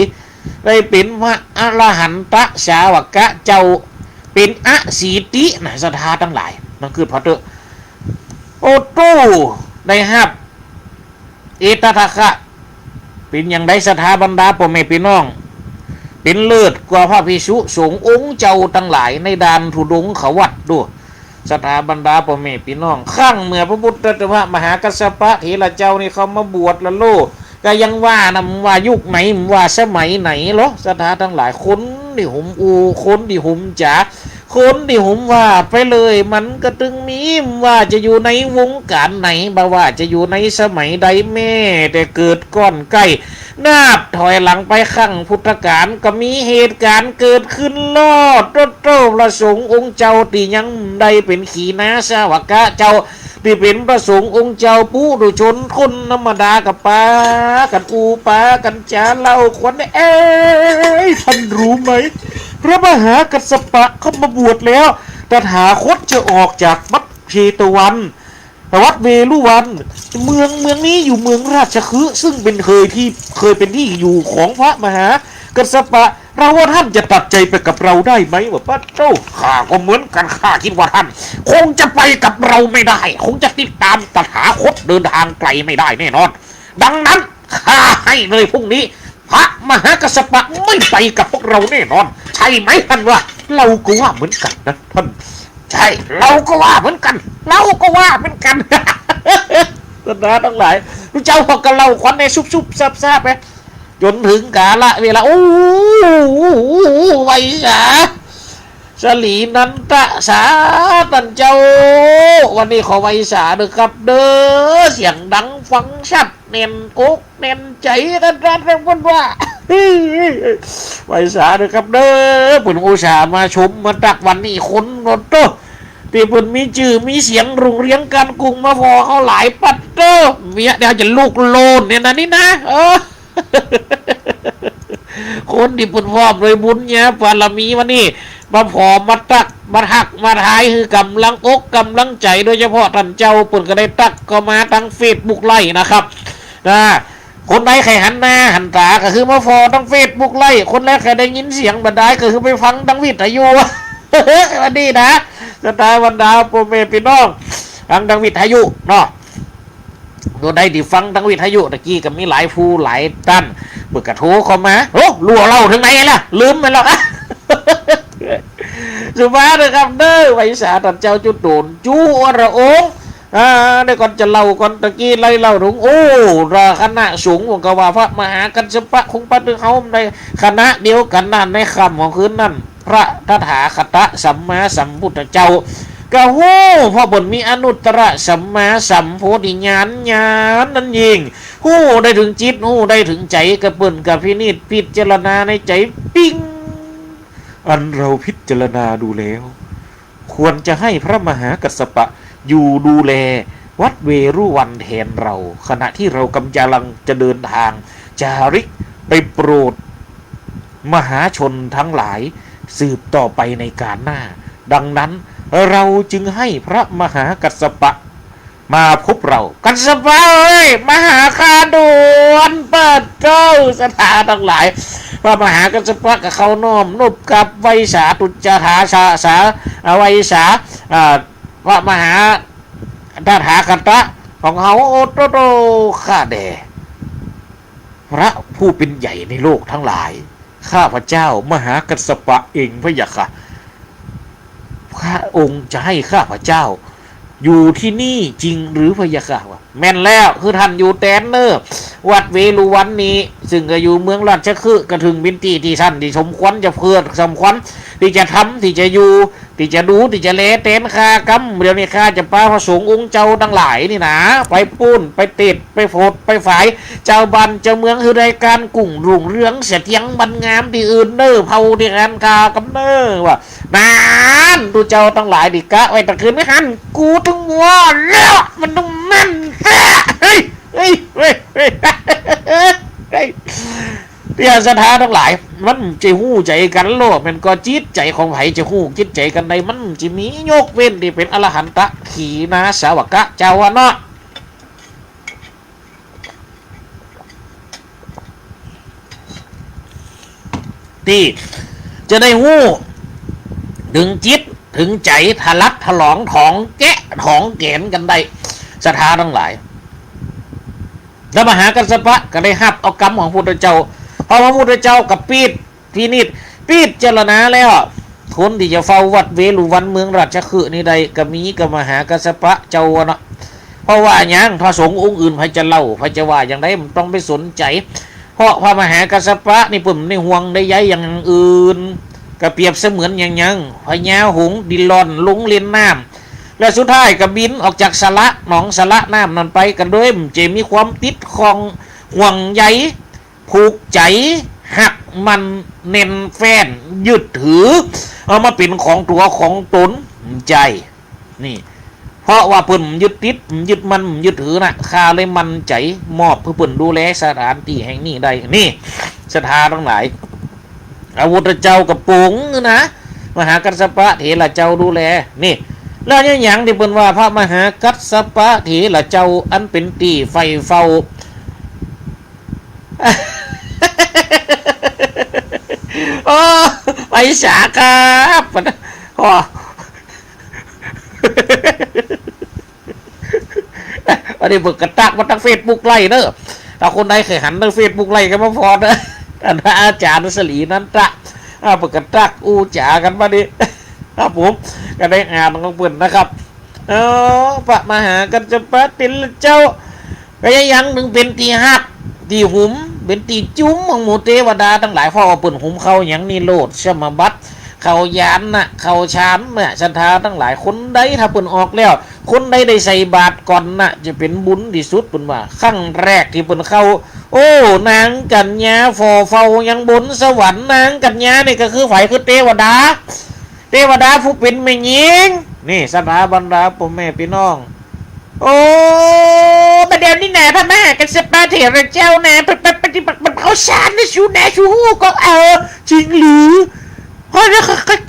ได้เป็นพระอรหันตสาวกะเจ้าเป็นอสีตินะสถาทั้งหลายลองขึ้นพอเถอะโอตู้ได้ฮับเอตทัคคะเป็นอย่างได้สถาบรรดาพ่อแม่พี่น้องเป็นเลิศกว่าพระภิกษุสงฆ์องค์เจ้าทั้งหลายในดานทุดงเขาวัดด้วยสถาบรรดาพ่อแม่พี่น้องข้างเมื่อพระพุทธเจ้ามหากัสสปะเถระเจ้านี่เขามาบวชละโลก็ยังว่านะว่ายุคไหนว่าสมัยไหนหรอสถาทั้งหลายคนดิหุมคนดิหุมจ๋าคนดิหุมว่าไปเลยมันก็ตึงมีว่าจะอยู่ในวงการไหนบ่าว่าจะอยู่ในสมัยใดแม่แต่เกิดก้อนใกล้นาบถอยหลังไปข้างพุทธกาลก็มีเหตุการณ์เกิดขึ้นลอดโตประสงค์องค์เจ้าที่ยังได้เป็นขีณาสาวกะเจ้าที่เป็นประสงค์องค์เจ้าผู้ดุชนคนธรรมดากับปากันอูปากันจาเล่าควันท่านรู้ไหมพระมหากัสสปะเข้ามาบวชแล้วตถาคตจะออกจากวัดเพตวันวัดเวลุวันเมืองนี้อยู่เมืองราชคฤห์ซึ่งเป็นเคยเป็นที่อยู่ของพระมหากัสสปะเราว่าท่านจะตัดใจไปกับเราได้ไหมวะป้าเจ้าข้าก็เหมือนกันข้าคิดว่าท่านคงจะไปกับเราไม่ได้คงจะติดตามตถาคตเดินทางไกลไม่ได้แน่นอนดังนั้นข้าให้เลยพรุ่งนี้พระมหากัสสปะไม่ไปกับพวกเราแน่นอนใช่ไหมท่านวะเราก็ว่าเหมือนกันนะท่านใช่เราก็ว่าเหมือนกันตถาทั้งหลายพระเจ้าพอกันเราควันในซุบซาบไปจนถึงกาละเวลาไว้สาสลีนันตะสาตันเจ้าวันนี้ขอไว้สาเด้อครับเด้อเสียงดังฟังชัดเน้นอกเน้นใจกันว่าไว้สาเด้อครับเด้อปุ่นอุตส่าห์มาชมมาตักวันนี้คนรถโตที่ปุ่นมีชื่อมีเสียงรุงเรียงกันกรุงมาพอเขาหลายปัดเด้อเมียเดี๋ยวจะลูกโลนเนี่ยนะนี่นะคนที่ปุ่นพร้อมเลยบุญเนี่ยปารมีวันนี้มาพอมาตักมาหักมาทายคือกำลังอกกำลังใจโดยเฉพาะท่านเจ้าปุ่นก็ได้ตักก็มาทั้งเฟซบุ๊กไล่นะครับคนใดใครหันหน้าหันตาก็คือมาฟอทั้งเฟซบุ๊กไล่คนแรกใครได้ยินเสียงบันไดก็คือไปฟังทั้งวิทยุวันนี้นะสถาบันดาโปรเมพี่น้องทั้งวิทยุเนาะตัวใดที่ฟังทั้งวิทยุตะกี้ก็มีหลายผู้หลายท่านเบิกกระโถเข้ามาโอ้ลัวเล่าถึงไหนล่ะลืมไปแล้วสุภาพนะครับเด้อไว้สาตัดเจ้าจุดโดนจูอระองได้ก่อนจะเล่าก่อนตะกี้ไล่เล่าถึงราคณะสูงของกว่าพระมหากัสสปะคงปัดถึงเขาในคณะเดียวกันนั่นในคำของคืนนั่นพระตถาคตสัมมาสัมพุทธเจ้าก็พอบนมีอนุตตรสัมมาสัมโพธิญาณนั่นเองได้ถึงจิตได้ถึงใจกระเปิ่นกับพิจารณาในใจปิ้งอันเราพิจารณาดูแล้วควรจะให้พระมหากัสสปะอยู่ดูแลวัดเวรุวันแทนเราขณะที่เรากำลังจะเดินทางจาริกไปโปรดมหาชนทั้งหลายสืบต่อไปในการหน้าดังนั้นเราจึงให้พระมหากัสสปะมาพบเรากัสสปะมหาคาดวนเปิดเจ้าสถาทั้งหลายพระมหากัสสปะกับเขาน้อมนุบกับไวสาตุจถาสาไวสาพระมหาตถาคตของเขาโตข้าแด่ พระผู้เป็นใหญ่ในโลกทั้งหลายข้าพเจ้ามหากัสสปะเองพระยะค่ะพระองค์จะให้ข้าพเจ้าอยู่ที่นี่จริงหรือพระยะค่ะวะแม่นแล้วคือท่านอยู่แตนเนอร์วัดเวลุวันนี้ซึ่งก็อยู่เมืองราชคฤห์กระถึงบินตีที่ท่านที่สมควรจะเพื่อสมควรที่จะทำที่จะอยู่ที่จะดูที่จะเลเต้นคากำเดี๋ยวนี้ข้าจะป้าพระสงฆ์องค์เจ้าทั้งหลายนี่นะไปปุ้นไปติดไปโฟดไปฝ่ายเจ้าบันเจ้าเมืองคือรายการกุ้งรุ่งเรืองเสียเทียงบันงามที่อื่นเน้อเผาที่งานคากำเน้อว่านานดูเจ้าทั้งหลายดิกะไว้ตะคืนไม่หันกูต้องวอนแล้วมันต้องมันเฮ้ยเฮ้ยเฮ้ยเฮ้ยเฮ้ยเดี๋ยวสถานทั้งหลายมันจะหู้ใจกันโลกมันก็จิตใจของไผจะหู้จิตใจกันในมันจะมียกเว้นที่เป็นอรหันตะขีนาสาวกะเจ้าวะเนาะที่จะได้หู้ถึงจิตถึงใจทะลักถลองของแกะของแกนกันได้สถานทั้งหลายแล้วมหากัสสปะก็ได้หับเอากรรมของพระพุทธเจ้าพอพระพุทธเจ้ากับปีดพินิจปีดเจรณาแล้วคนที่จะเฝ้าวัดเวลุวันเมืองราชคฤห์นี่ใดก็มีกับมหากัสสปะเจ้าเนาะเพราะว่าอย่างพระสงฆ์องค์อื่นพระจะเล่าพระจะว่าอย่างไรมันต้องไปสนใจเพราะพระมหากัสสปะนี่ปุ่มในห่วงได้ย้ายอย่างอื่นก็เปรียบเสมือนอย่างพญาหงส์ดินร้อนลงเลียนน้ำและสุดท้ายก็บินออกจากสระหนองสระน้ำนั้นไปกันด้วยจะมีความติดของห่วงใยผูกใจหักมันเน้นแฟนยึดถือเอามาเป็นของตัวของตนใจนี่เพราะว่าเพิ่นยึดติดยึดมันยึดถือนะข้าเลยมันใจมอบเพื่อเพิ่นดูแลสถานที่แห่งนี้ได้นี่สถานทั้งหลายอาวุธเจ้ากับปุงนะมหากัสสปะเถระเจ้าดูแลนี่แล้วอย่างที่เพิ่นว่าพระมหากัสสปะเถระเจ้าอันเป็นตีไฟเฝ้าโอ้ไปสาครับอ๋ออันนี้เบิกกระตักมาตั้งเฟซบุ๊กไล่เนอะถ้าคนใดเคยหันตั้งเฟซบุ๊กไล่กันมาพอนะท่านอาจารย์สลีนันตะเบิกกระตักอูจ๋ากันมาดิครับผมก็ได้อ่านของเพิ่นนะครับพระมหากัสสปะเถระเจ้าก็ยังหนึ่งเป็นตีหักตีหุมเป็นตีจุ้มของหมู่เทวดาทั้งหลายเพราะว่าเปิ่นหุมเขาอย่างนี้โลดสมบัติเขายานน่ะเขาชานน่ะศรัทธาทั้งหลายคนใดถ้าเปิ่นออกแล้วคนใดได้ใส่บาตรก่อนน่ะจะเป็นบุญที่สุดเปิ่นว่าครั้งแรกที่เปิ่นเข้าโอ้นางกัญญาฟอเฝ้ายังบนสวรรค์นางกัญญานี่ก็คือฝ่ายคือเทวดาผู้เป็นแม่หญิงนี่ศรัทธาบรรดาพ่อแม่พี่น้องโอ้ประเดี๋ยวนี้นะพระมหากัสสปะเถระเจ้านะปฏิบัติมันเขาชาญนะชูนะชูหูก็จริงหรือเพราะ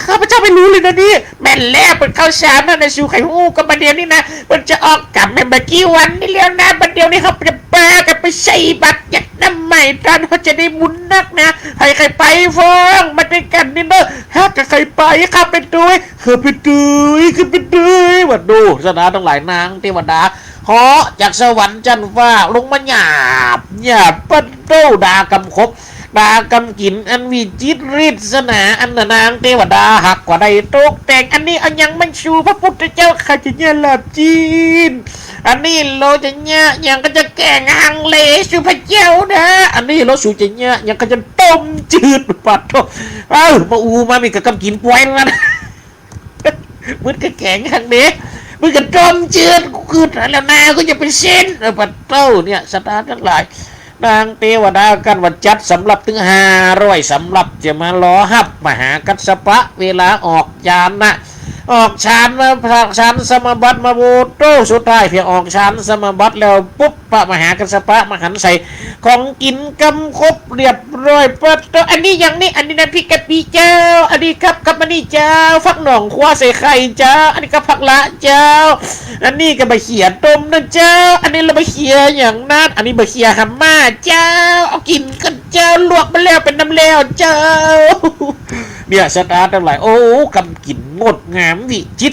ข้าพเจ้าไม่รู้เลยนะนี่แม่นแล้วเป็นข้าวสารนะชูไข่หูก็ประเดี๋ยวนี้นะมันจะออกกลับในเมื่อกี้วันนี้แล้วนะประเดี๋ยวนี้เขาจะปากันไปใส่บัตรยัดน้ำใหม่ท่านเขาจะได้บุญนักนะให้ใครไปฟ้องมาด้วยกันนี่เนอะถ้าใครไปข้าไปด้วยคือไปด้วยวัดดูสถานทั้งหลายนางเทวดาเหาะจากสวรรค์จันทร์ฟ้าลงมาหยาบปัดโตดากำคบดากำกินอันวิจิตรฤทธิ์สนาอันนางเทวดาหักกว่าใดตกแต่งอันนี้อันยังมันชูพระพุทธเจ้าข้าจะเนี่ยหลับจีนอันนี้เราจะเนี่ยยังก็จะแกงหังเลชูพระเจ้านะอันนี้เราสูจะเนี่ยยังก็จะต้มจืดปัดโตมาอูมามีกระกำกินป่วยนั่นมันก็แกงหังเด็กมันก็ต้มจืดคือแล้วนาก็จะเป็นเส้นปัดโตเนี่ยสตาร์ทั้งหลายนางเทวดากันวัดจัดสำหรับถึง500สำหรับจะมาล้อหับมหากัสสปะเวลาออกยานนะออกฌานมาพระฌานสมบัติมาโบโตสุดท้ายเพียงออกฌานสมบัติแล้วปุ๊บพระมหากัสสปะมาหันใส่ของกินกำครบเรียบร้อยปัดโตอันนี้อย่างนี้อันนี้นะพี่กะปิเจ้าอันนี้ครับอันนี้เจ้าฟักหน่องคว้าใส่ไข่เจ้าอันนี้ก็ผักละเจ้าอันนี้ก็ใบเขียต้มนะเจ้าอันนี้เราใบเขียอย่างนั้นอันนี้ใบเขียฮัมม่าเจ้าเอากินกันเจ้าลวกมาแล้วเป็นน้ำแล้วเจ้าเนี่ยสตาร์ทั้งหลายโอ้กำกินงดงามวิจิต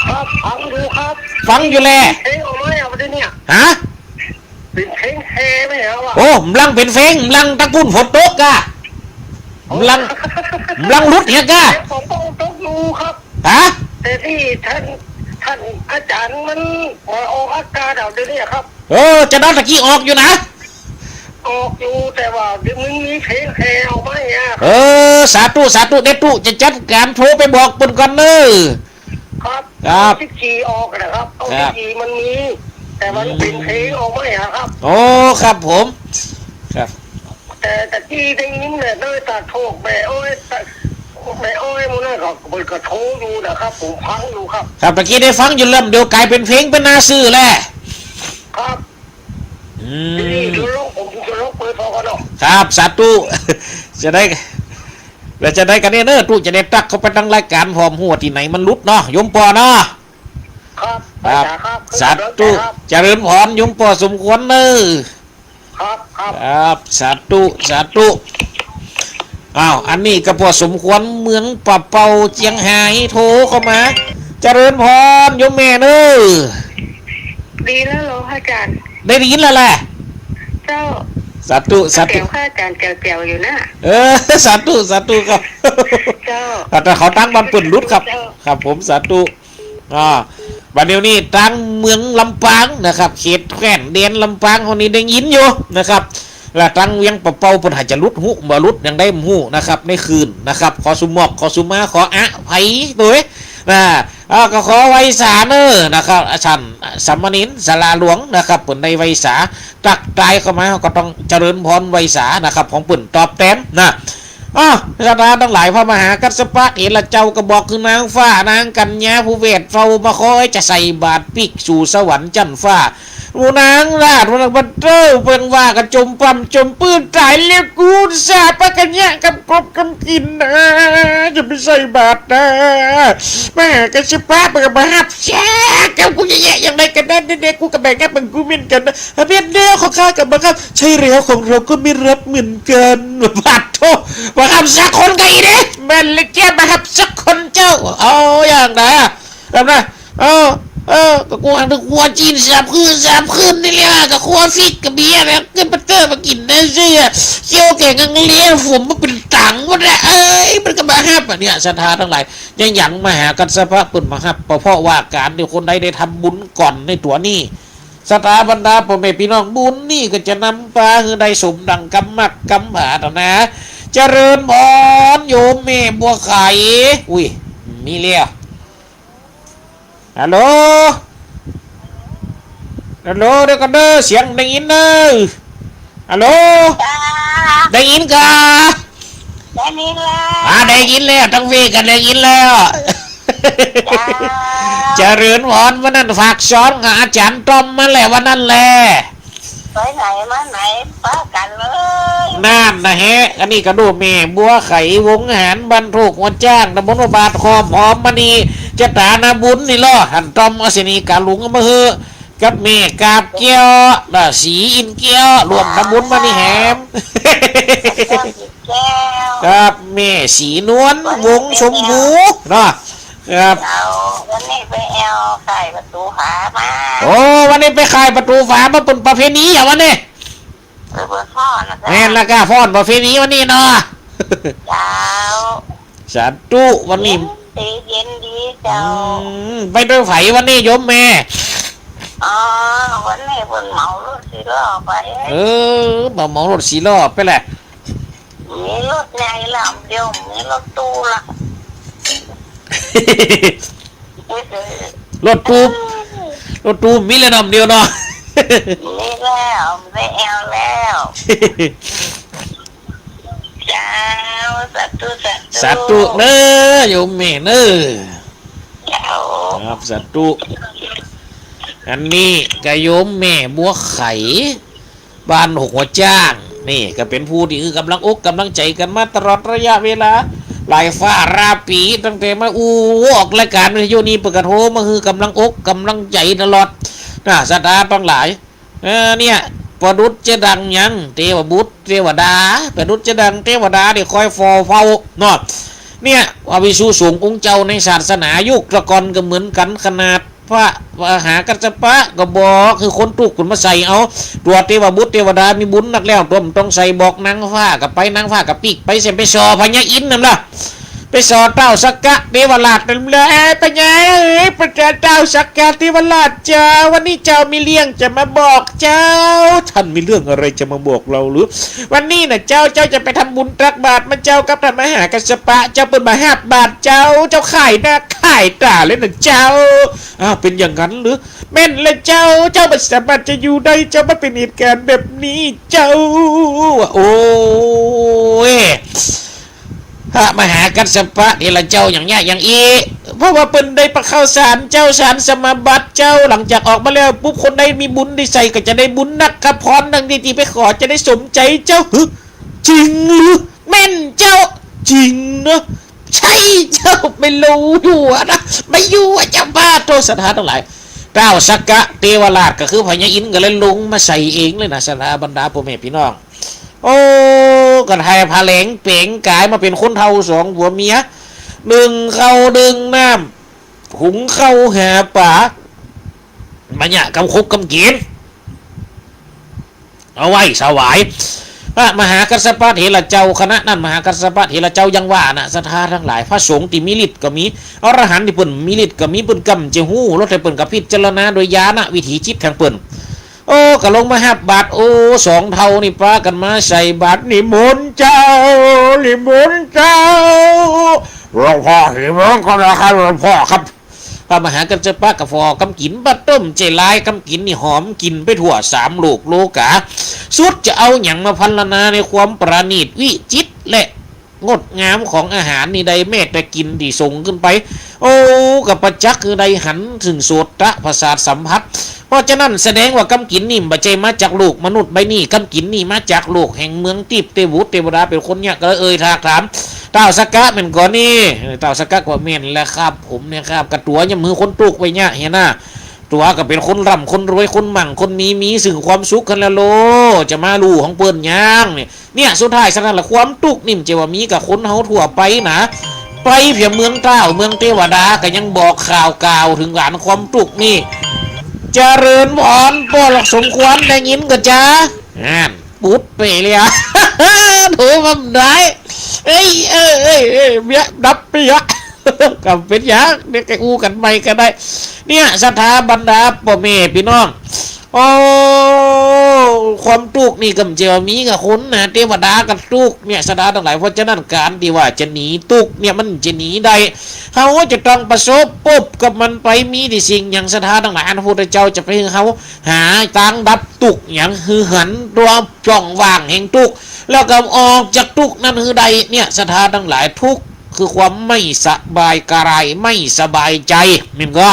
ครับฟังดูครับ ฟังอยู่แล เพลงออกมาเอาไปเนี่ย ฮะ เป็นเพลงแฮไม่เหรอวะ โอ้มลังเป็นเฟงมลังตะกุนฝนตกกะมลังรุดเฮียกะ ผมต้องดูครับ ฮะ แต่ที่ท่านอาจารย์มันออกอากาศเอาเดี๋ยวนี้ครับ จะนอนตะกี้ออกอยู่นะ ออกอยู่แต่ว่าเดี๋ยวมึงมีเพลงแฮเอาไหมอ่ะ สาธุเด็ดตุจะจัดการโทรไปบอกเพิ่นก่อนเด้อ ครับ ครับ ที่จีออกนะครับเอา ครั ที่ บ จีมันมี แต่มันเป็นเพลงออกไหมอ่ะครับ โอ้ครับผมครับ แต่ที่ได้ยินเนี่ยด้วยตาโทกแม่อ้อยแม่อ้อยมันน่ะก็มันก็โทรอยู่นะครับ ผมฟังอยู่ครับ ครับตะกี้ได้ฟังอยู่เริ่มเดี๋ยวกลายเป็นเพลงเป็นนาซื่อแล้ว ครับ อื ทีนี่ ม ดูลงผมจะลงเปิดพอกันเนาะ ครับสาธุ จะได้แล้วจะได้กันเนี่ยเนอะตู้จะได้ตักเข้าไปตั้งรายการพร้อมหัวที่ไหนมันรุดเนาะยมปอเนาะ ครับ ครับ ครับ สาธุ ครับ เจริญพรยมปอสมควรเนอะ ครับ ครับสาธุอ้าวอันนี้ก็พอสมควรเมืองปะเปาเจียงไฮ้โทรเข้ามา เจริญพรโยมแม่เนอะ ดีแล้วเหรออาจารย์ ได้ยินแล้วแหละ เจ้า สาธุ แก้วข้าอาจารย์แก้วอยู่นะ สาธุครับ เจ้า แต่เขาตั้งบันเปิดรุดครับ ครับผมสาธุบัดเดี๋ยวนี้ตั้งเมืองลำปางนะครับเขตแคว้นเดียนลำปางคนนี้ได้ยินอยู่นะครับและตั้งเวียงปะเปาเปิดหาจะรุดหุบ่รุดยังได้หูนะครับในคืนนะครับขอสุมอกขอสุมาขออะไผตัวก็ขอไว้สาเนอนะครับอาจารย์สัมมานินสลาหลวงนะครับเปิดในไว้สาตักตายเข้ามาก็ต้องเจริญพรไว้สานะครับของเปิดตอบแทนนะศาสนาทั้งหลายพระมหากัสสปะเอละเจ้าก็บอกคือนางฟ้านางกัญญาผู้เวทเฝ้ามาคอยจะใส่บาตรปิกสู่สวรรค์จันฟ้ามูนางราชวันบันเตอร์เพิ่งว่ากันจมปั๊มจมปืนตายเรียกกูสาปะกันเนี่ยกับกบกันกินนะจะไปใส่บาตรนะแม่กัสสปะเปิดมาหับแช่กับกูแย่ๆอย่างไรกันนั่นเด็กกูกับแบ่งแกเป็นกูเหมือนกันนะเพี้ยนเดียวของข้ากับบังคับใช่แล้วของเราก็ไม่รับเหมือนกันบาดโทบังคับสักคนไงเนี่ยแม่เล็กแก่บังคับสักคนเจ้าเอาอย่างไรแบบนั้นก็กลัวถึงกลัวจีน3 คืนนี่แหละก็กลัวฟิกกับเบียร์แล้วขึ้นปัตเตอร์มากินนะเชี่ยเชี่ยวแก่งังเลี้ยผมมันเป็นตังวะเนี่ยมันก็มาห้ามเนี่ยศรัทธาทั้งหลายยังหยั่งมหากัสสปะเปิดมาห้ามเพราะว่าการที่คนใดได้ทำบุญก่อนในตัวนี้ศรัทธาบรรดาพ่อแม่พี่น้องบุญนี่ก็จะนำปลาคือได้สมดังกำมักกำผาตนะเจริญพรโยมแม่บัวไข่อุ้ยมีเลี้ยฮัลโหลเดี๋ยวกันเด้อเสียงได้ยินเด้อฮัลโหลได้ยินกะ ได้ยินแล้ว ได้ยินแล้วทั้งวีกันได้ยินแล้วเจริญพรวันนั้นฝากซ้อนกับอาจารย์ต้อมมาแล้ววันนั้นแหละ ไปไหนมาไหนป้ากันเลย นั่นนะฮะอันนี้กระดูกแม่บัวไขวงหารบรรทุกหัวจ้างตำบลบาทคอมหอมมณีจะตานาบุญนี่ล่อหันต้อมอสินีกาลุงมาเฮอกับแม่กาบเกี้ยวสีอินเกี้ยวรวมตำบลมณีแหม แก้ว กับแม่สีนวลวงชมพูเนาะครับ เอาวันนี้ไปแอลใส่ประตูหามา โอ้วันนี้ไปขายประตูฝามาเป็นประเพณีอย่างวันนี้ เปิดพ่อนะ แม่นละก้าฟ้อนประเพณีวันนี้เนาะ เจ้า สาธุวันนี้ ตีเย็นดีเจ้า ไปด้วยไฝวันนี้โยมแม่ อ๋อวันนี้บนเหมารถสิล้อไป บ่มองรถสีล้อไปแหละ มีรถใหญ่ลำเดียวมีรถตู้ละ รถตูมมีเลยนำเดียวเนาะ มีแล้วไปแอลแล้วเจ้าสาธุ เน้อโยมแม่เน้อ เจ้า ครับสาธุอันนี้กะโยมแม่บัวไข่บ้านหกหัวจ้างนี่ก็เป็นผู้ที่กำลังอกกำลังใจกันมาตลอดระยะเวลาหลายฟ้าราปีตั้งแต่มาออกรายการวิทยุนี้เปิดกระโทมาคือกำลังอกกำลังใจตลอดนะศรัทธาบางหลายเนี่ยประดุษจะดังยังเทวบุตรเทวดาประดุษจะดังเทวดาเดี๋ยวคอยเฝ้าเนาะ เนี่ยว่าวิสูสงฆ์องค์เจ้าในศาสนายุคตะกอนก็เหมือนกันขนาดพระมหากัสสปะก็บอกคือคนทุกข์คนมาใส่เอาตัวเทวบุตรเทวดามีบุญนักแล้วต้องใส่บอกนางฟ้ากับไปนางฟ้ากับปีกไปเสียไปสอพญาอินทร์นั่นล่ะไปสอเต้าสักกะเทวราชนั่นเลยพญาพระเจ้าสักกะเทวราชเจ้าวันนี้เจ้ามีเรื่องจะมาบอกเจ้าท่านมีเรื่องอะไรจะมาบอกเราหรือวันนี้น่ะเจ้าจะไปทำบุญตักบาตรมาเจ้ากับท่านมหากัสสปะเจ้าเป็นมหาบาตรเจ้าขายหน้าขายตาเลยนะเจ้าเป็นอย่างนั้นหรือแม่นเลยเจ้าไม่สามารถจะอยู่ได้เจ้าไม่เป็นเหตุการณ์แบบนี้เจ้าโอ้ยพระมหากัสสปะนี่ละเจ้าอย่างเงี้ยอย่างอีเพราะว่าเป็นได้ประเข้าสารเจ้าสารสมาบัติเจ้าหลังจากออกมาแล้วปุ๊บคนใดมีบุญได้ใส่ก็จะได้บุญนักครับพรดังที่ไปขอจะได้สมใจเจ้าจริงหรือแม่นเจ้าจริงเนาะใช่เจ้าไม่รู้อยู่นะไม่อยู่เจ้าบ้าโทษสถานทั้งหลายเจ้าสักกะเทวราชก็คือพญาอินทร์ก็เลยลงมาใส่เองเลยนะสถาบรรดาพ่อแม่พี่น้องโอ้กันไทยพาแหลงเป่งกายมาเป็นคนเท่าสองผัวเมียดึงเข้าดึงน้ำหุงเข้าหาป่ามันเนี่ยกำคุกกำกินเอาไว้สวายพระมหากัสสปะเถระเจ้าคณะนั่นมหากัสสปะเถระเจ้ายังว่านะศรัทธาทั้งหลายพระสงฆ์ที่มีฤทธิ์ก็มีอรหันต์ที่เปิ่นมีฤทธิ์ก็มีเปิ่นกำเจหู้รถไฟเปิ่นกับพิจารณาโดยญาณวิถีจิตแห่งเปิ่นโอ้ก็ลงมาหับบาทโอ้สองเท่านี่ป้ากันมาใส่บาทนิมนต์เจ้านิมนต์เจ้าหลวงพ่อนิมนต์ก็นะครับหลวงพ่อครับพระมหากัสสปะกะฟอกำกินบัดต้มเจลายกำกินนี่หอมกินไปทั่วสามโลกโลกาสุดจะเอาอย่างมาพันนาในความประณีตวิจิตรและงดงามของอาหารนี่ใดเมตแต่กินที่ส่งขึ้นไปโอ้กับประจักษ์คือใดหันถึงโสตประสาทสัมผัสเพราะฉะนั้นแสดงว่ากำกินนี่บัจเจมาจากโลกมนุษย์ใบนี่กำกินนี่มาจากโลกแห่งเมืองทิพย์เทวุตเทวดาเป็นคนเนี่ยก็ถากถามเต้าสักกะเป็นก่อนนี่เต้าสักกะว่าเม่นแล้วครับผมเนี่ยครับกระตัวยังมือคนตุกไปเนี่ยเห็นหน้าตัวก็เป็นคนร่ำคนรวยคนมั่งคนมีสื่อความสุขกันแล้วโลจะมาลู่ของเปิ้นย่างเนี่ยสุดท้ายสนั่นละความตุกนิ่มเจว่ามีกับคนเฮาทั่วไปนะไปเพียงเมืองเต้าเมืองเทวดาก็ยังบอกข่าวกล่าวถึงหลานความตุกนี่เจริญพรป้อหลักสมควรได้ยินก็จ้าปุ๊บไปเลยอ่ะถูกมันได้เอ้ยเบี้ยดับไปยะกับเป็นยะเนี่ยแกอู้กันไปก็ได้เนี่ยสถาบรรดาพ่อแม่พี่น้องโอ้ความตุกนี่กำเจียวมีกับคนนะเทวดากับตุกเนี่ยสถาทั้งหลายเพราะฉะนั้นการที่ว่าจะหนีตุกเนี่ยมันจะหนีได้เขาจะต้องประสบพบกับมันไปมีที่สิ่งอย่างสถาทั้งหลายพระพุทธเจ้าจะไปเขาหาทางดับตุกอย่างคือหันตัวจ่องว่างแห่งตุกแล้วก็ออกจากตุกนั่นคือใดเนี่ยสถาทั้งหลายทุกคือความไม่สบายกายไม่สบายใจมันก็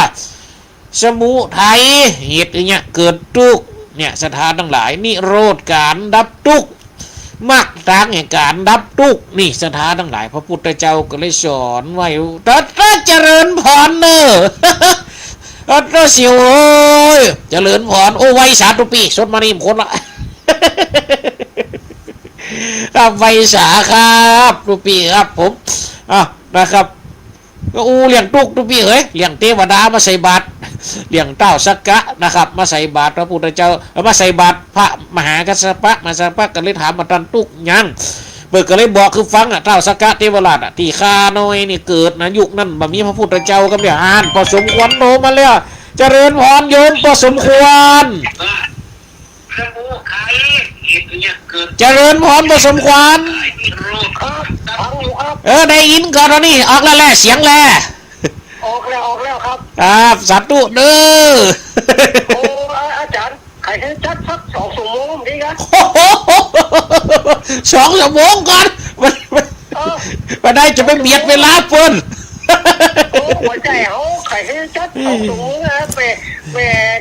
สมุทัยเหตุเนี่ยเกิดทุกข์เนี่ยสถานทั้งหลายนิโรธการดับทุกข์มรรคทางแห่งการดับทุกข์นี่สถานทั้งหลายพระพุทธเจ้าก็เลยสอนไว้ถ้าเจริญพรเนอะถ้าเสียวโอ้ยเจริญพรโอ้ไว้สาธุปีสดมานี่คนละครับไว้สาครับทุปีครับผมนะครับก็เลี้ยงตุกทุปีเฮ้ยเลี้ยงเทวดามาใส่บาตรเลี้ยงเต้าสักกะนะครับมาใส่บาตรพระพุทธเจ้ามาใส่บาตรพระมหากัสสปะมาสักปะก็เลยถามมาตันตุกยังเบิกก็เลยบอกคือฟังเต้าสักกะเทวราชที่ข้าน้อยนี่เกิดนะยุคนั้นแบบนี้พระพุทธเจ้าก็เนี่ยอ่านพอสมควรโนมาแล้วเจริญพรโยมพอสมควรเจริญพรพอสมควรได้ยินก่อนนี่ออกแล้วแหละเสียงแหละออกแล้วครับสาธุเด้อโอ้อาจารย์ใครให้จัดสัก2 ชั่วโมงดีครับ2 ชั่วโมงก่อนมาได้จะไม่เบียดเวลาเพิ่นโอ้หัวใจเขาใครให้จัด2 ชั่วโมงนะไป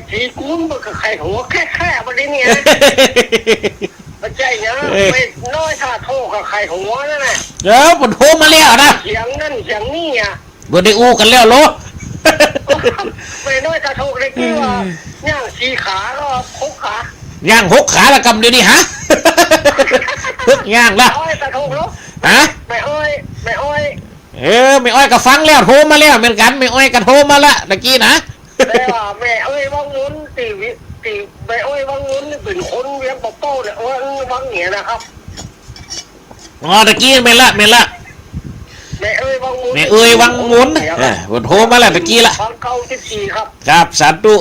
ทีกุ้มกับไข่หัวแค่วันนี้เนี่ยไม่ใช่นะไม่น้อยท่าโทกับไข่หัวนั่นแหละมันโทรมาแล้วนะเสียงนั่นเสียงนี่อ่ะบ่ได้อู้กันแล้วโลไม่น้อยท่าโทเลยที่ว่าย่าง4 ขาก็6 ขาย่าง6 ขาละกำเดี๋ยวนี้ฮะพึกย่างละท่าโทแล้วฮะไม่อ้อย ไม่อ้อยก็ฟังแล้วโทรมาแล้วเหมือนกันไม่อ้อยก็โทรมาละตะกี้นะ แต่ว่าแม่เอ้ยวังงุ้นตีแม่เอ้ยวังงุ้นนี่เป็นคนเวียงปะเป้าเนี่ยวังเหนียนะครับ อ๋อตะกี้เมนละแม่เอ้ยวังงุ้น แม่เอ้ยวังงุนผมโทรมาแล้วตะกี้ละ ฟังเก่า14ครับ ครับสาธุ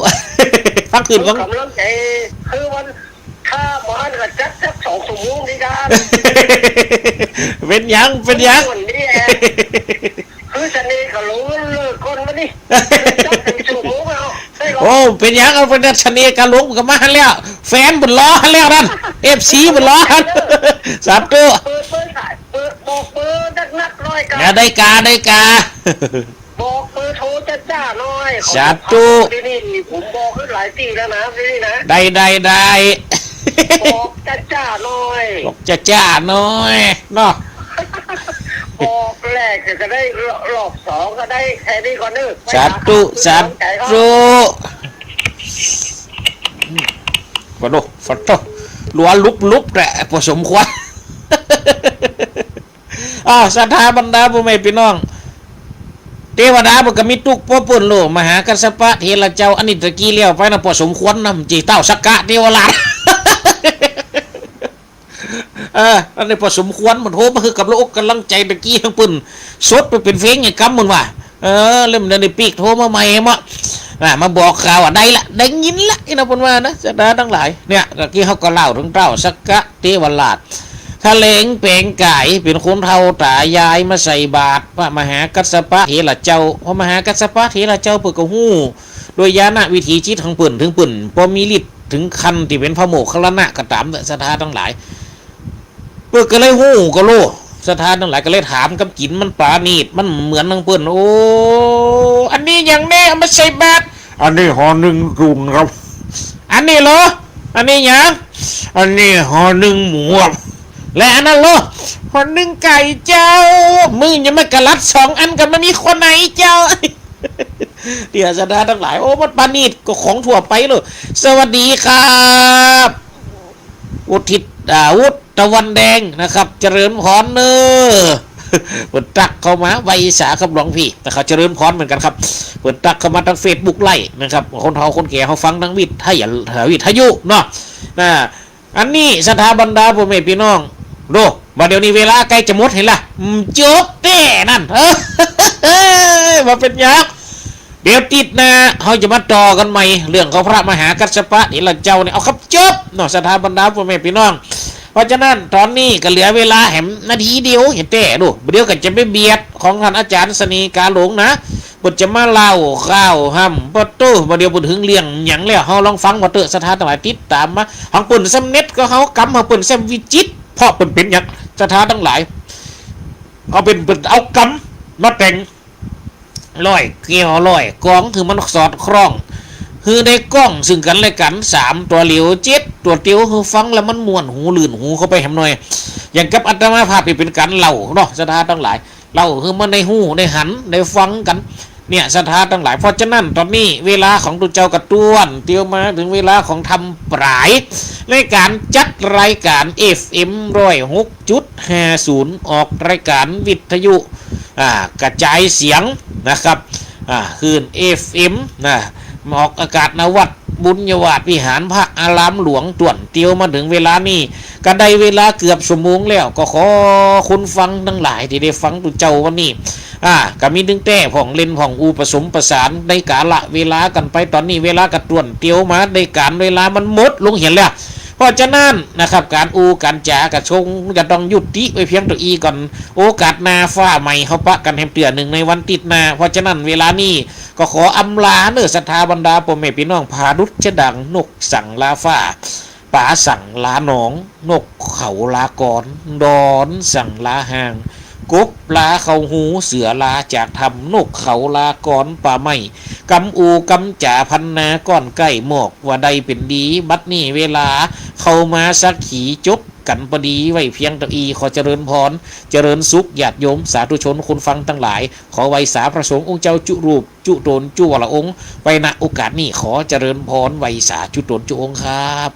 ฟังคืนของ กำลังใจคือวันถ้าหมอนก็จัดสัก2 ชั่วโมงดีกัน เป็นยัง วันนี้คือจะนี่ก็รู้เลิกคนมานี่จัด1 ชั่วโมงเอาได้หรอ โอ้เป็นยังเอาเป็นชนีการลุงกับมาแล้วแฟนบุญล้อแล้วนั่นFC บุญล้อสาธุ เปิดบอกเบอร์นักน้อยกัน ได้กา บอกเบอร์โทรจ้าหน่อย สาธุ ที่นี่ผมบอกขึ้นหลายปีแล้วนะที่นี่นะ ได้ บอกจ้าหน่อย บอกจ้าน้อยเนาะ บอกแรกจะได้รอบ2ก็ได้แค่นี้ก่อนเนอะ สาธุฟัดโตลัวลุบแหละพอสมควร ศรัทธาบรรดาพ่อแม่พี่น้องเทวดาบุกมิตุกพ่อปุ่นโลมหากัสสปะเทระเจ้าอันนี้ตะกี้เลี้ยวไปนะพอสมควรนำจีเต้าสักกะเทวราช อันนี้พอสมควรมันโทรมาคือกับโลกกำลังใจตะกี้ทั้งปุ่นสดไปเป็นเฟ้งไงกำมันว่าเริ่มเดินในปีกโทรมาใหม่มาบอกข่าวได้ละได้ยินละนะปุ่นว่านะศรัทธาทั้งหลายเนี่ยตะกี้เขาก็เล่าถึงเต้าสักกะเทวราชทะเลงเปลงไก่เป็นคนเท่าตายายมาใส่บาตรพระมหากัสสปะเถระเจ้าพระมหากัสสปะเถระเจ้าเปิดกระหู้โดยญาณวิถีจิตทั้งปุ่นถึงปุ่นพอมีฤทธิ์ถึงคันที่เป็นพระโมคคัลลานะกระตามศรัทธาทั้งหลายเปิดก็เลยหู้ก็โลศรัทธาทั้งหลายก็เลยถามกับกินมันปราณีตมันเหมือนทั้งปุ่นโอ้อันนี้อย่างแน่มาใส่บาตรอันนี้ห่อหนึ่งรุงครับอันนี้เหรออันนี้อย่างอันนี้ห่อหนึ่งหมูและอันนั้นโลคนหนึ่งไก่เจ้ามึงยังไม่กระลัด2 อันกันไม่มีคนไหนเจ้า เดี๋ยวศรัทธาทั้งหลายโอ้มันปานีตก็ของทั่วไปเลยสวัสดีครับอุทิศวุฒิตะวันแดงนะครับเจริญพรเนอเปิดตักเข้ามาไวยสาครับหลวงพี่แต่เขาเจริญพรเหมือนกันครับเปิดตักเข้ามาทาง Facebook ไล่นะครับคนเฒ่าคนแก่เขาฟังทางวิทยุเนาะอันนี้สถาบันดาพ่อแม่พี่น้องดูมาเดี๋ยวนี้เวลาใกล้จะหมดเห็นล่ะจบแน่นั่นมาเป็นยักษ์เดี๋ยวติดนะเขาจะมาต่อกันใหม่เรื่องของพระมหากัสสปะนี่ละเจ้าเนี่ยเอาครับจบเนาะสถาบันดาพ่อแม่พี่น้องเพราะฉะนั้นตอนนี้ก็เหลือเวลาแหมนาทีเดียวเห็นแต่ดูเดี๋ยวก็จะไปเบียดของท่านอาจารย์สนีกาหลงนะปุจจะมาเล่าข้าวห้ำปะตู้มาเดี๋ยวปุจถึงเลี้ยงหยังแล้วเขาลองฟังมาเตอะสถานต่างๆติดตามมาของปุ่นเซมเน็ตก็เขากำมาปุ่นเซมวิจิตเพราะเป็นอย่างสถานทั้งหลายเอาเป็นเอากำมาแต่งร้อยเกี่ยวร้อยกองคือมันสอดคล้องคือในกล้องซึ่งกันและกัน3 ตัวเหลียว7 ตัวเตียวคือฟังแล้วมันม่วนหูลื่นหูเข้าไปแหมหน่อยอย่างกับอัตมาภาพเป็นการเล่าเนาะสถานทั้งหลายเล่าคือมันในหูในหันในฟังกันเนี่ยสถานทั้งหลายเพราะฉะนั้นตอนนี้เวลาของตุเจ้ากระต้วนเตียวมาถึงเวลาของทำปลายในการจัดรายการ FM 106.50 ออกรายการวิทยุกระจายเสียงนะครับคืน FM ออกอากาศนวัดบุญยวาดวิหารพระอารามหลวงต่วนเตียวมาถึงเวลานี้ก็ได้เวลาเกือบชั่วโมงแล้วก็ขอคุณฟังทั้งหลายที่ได้ฟังตุเจ้าวันนี้ก็มีดึงแต่ผ่องเล่นผ่องอูผสมประสานในกาละเวลากันไปตอนนี้เวลากระต่วนเตียวมาในการเวลามันหมดลงเห็นแล้วเพราะฉะนั้นนะครับการอูการจากระชงจะต้องหยุดติไว้เพียงตัวอีก่อนโอกาสหน้าฟ้าใหม่เขาปะกันแฮมเตือหนึ่งในวันติดหน้าเพราะฉะนั้นเวลานี้ก็ขออำลาเนื้อศรัทธาบรรดาพ่อแม่พี่น้องพาดุจดังนกสั่งลาฟ้าป่าสั่งลาหนองนกเขาลากรดอนสั่งลาห่างกบลาเขาหูเสือลาจากทำนกเขาลากรป่าไม้กำอูกำจ่าพันนาก้อนใกล้หมอกว่าใดเป็นดีบัดนี้เวลาเข้ามาสักขีจบกันพอดีไว้เพียงตะอีขอเจริญพรเจริญสุขญาติโยมสาธุชนคุณฟังทั้งหลายขอไว้สาพระสงฆ์องค์เจ้าจุรูปจุตนจุวรองค์ไปณโอกาสนี้ขอเจริญพรไว้สาจุตนจุองค์ครับ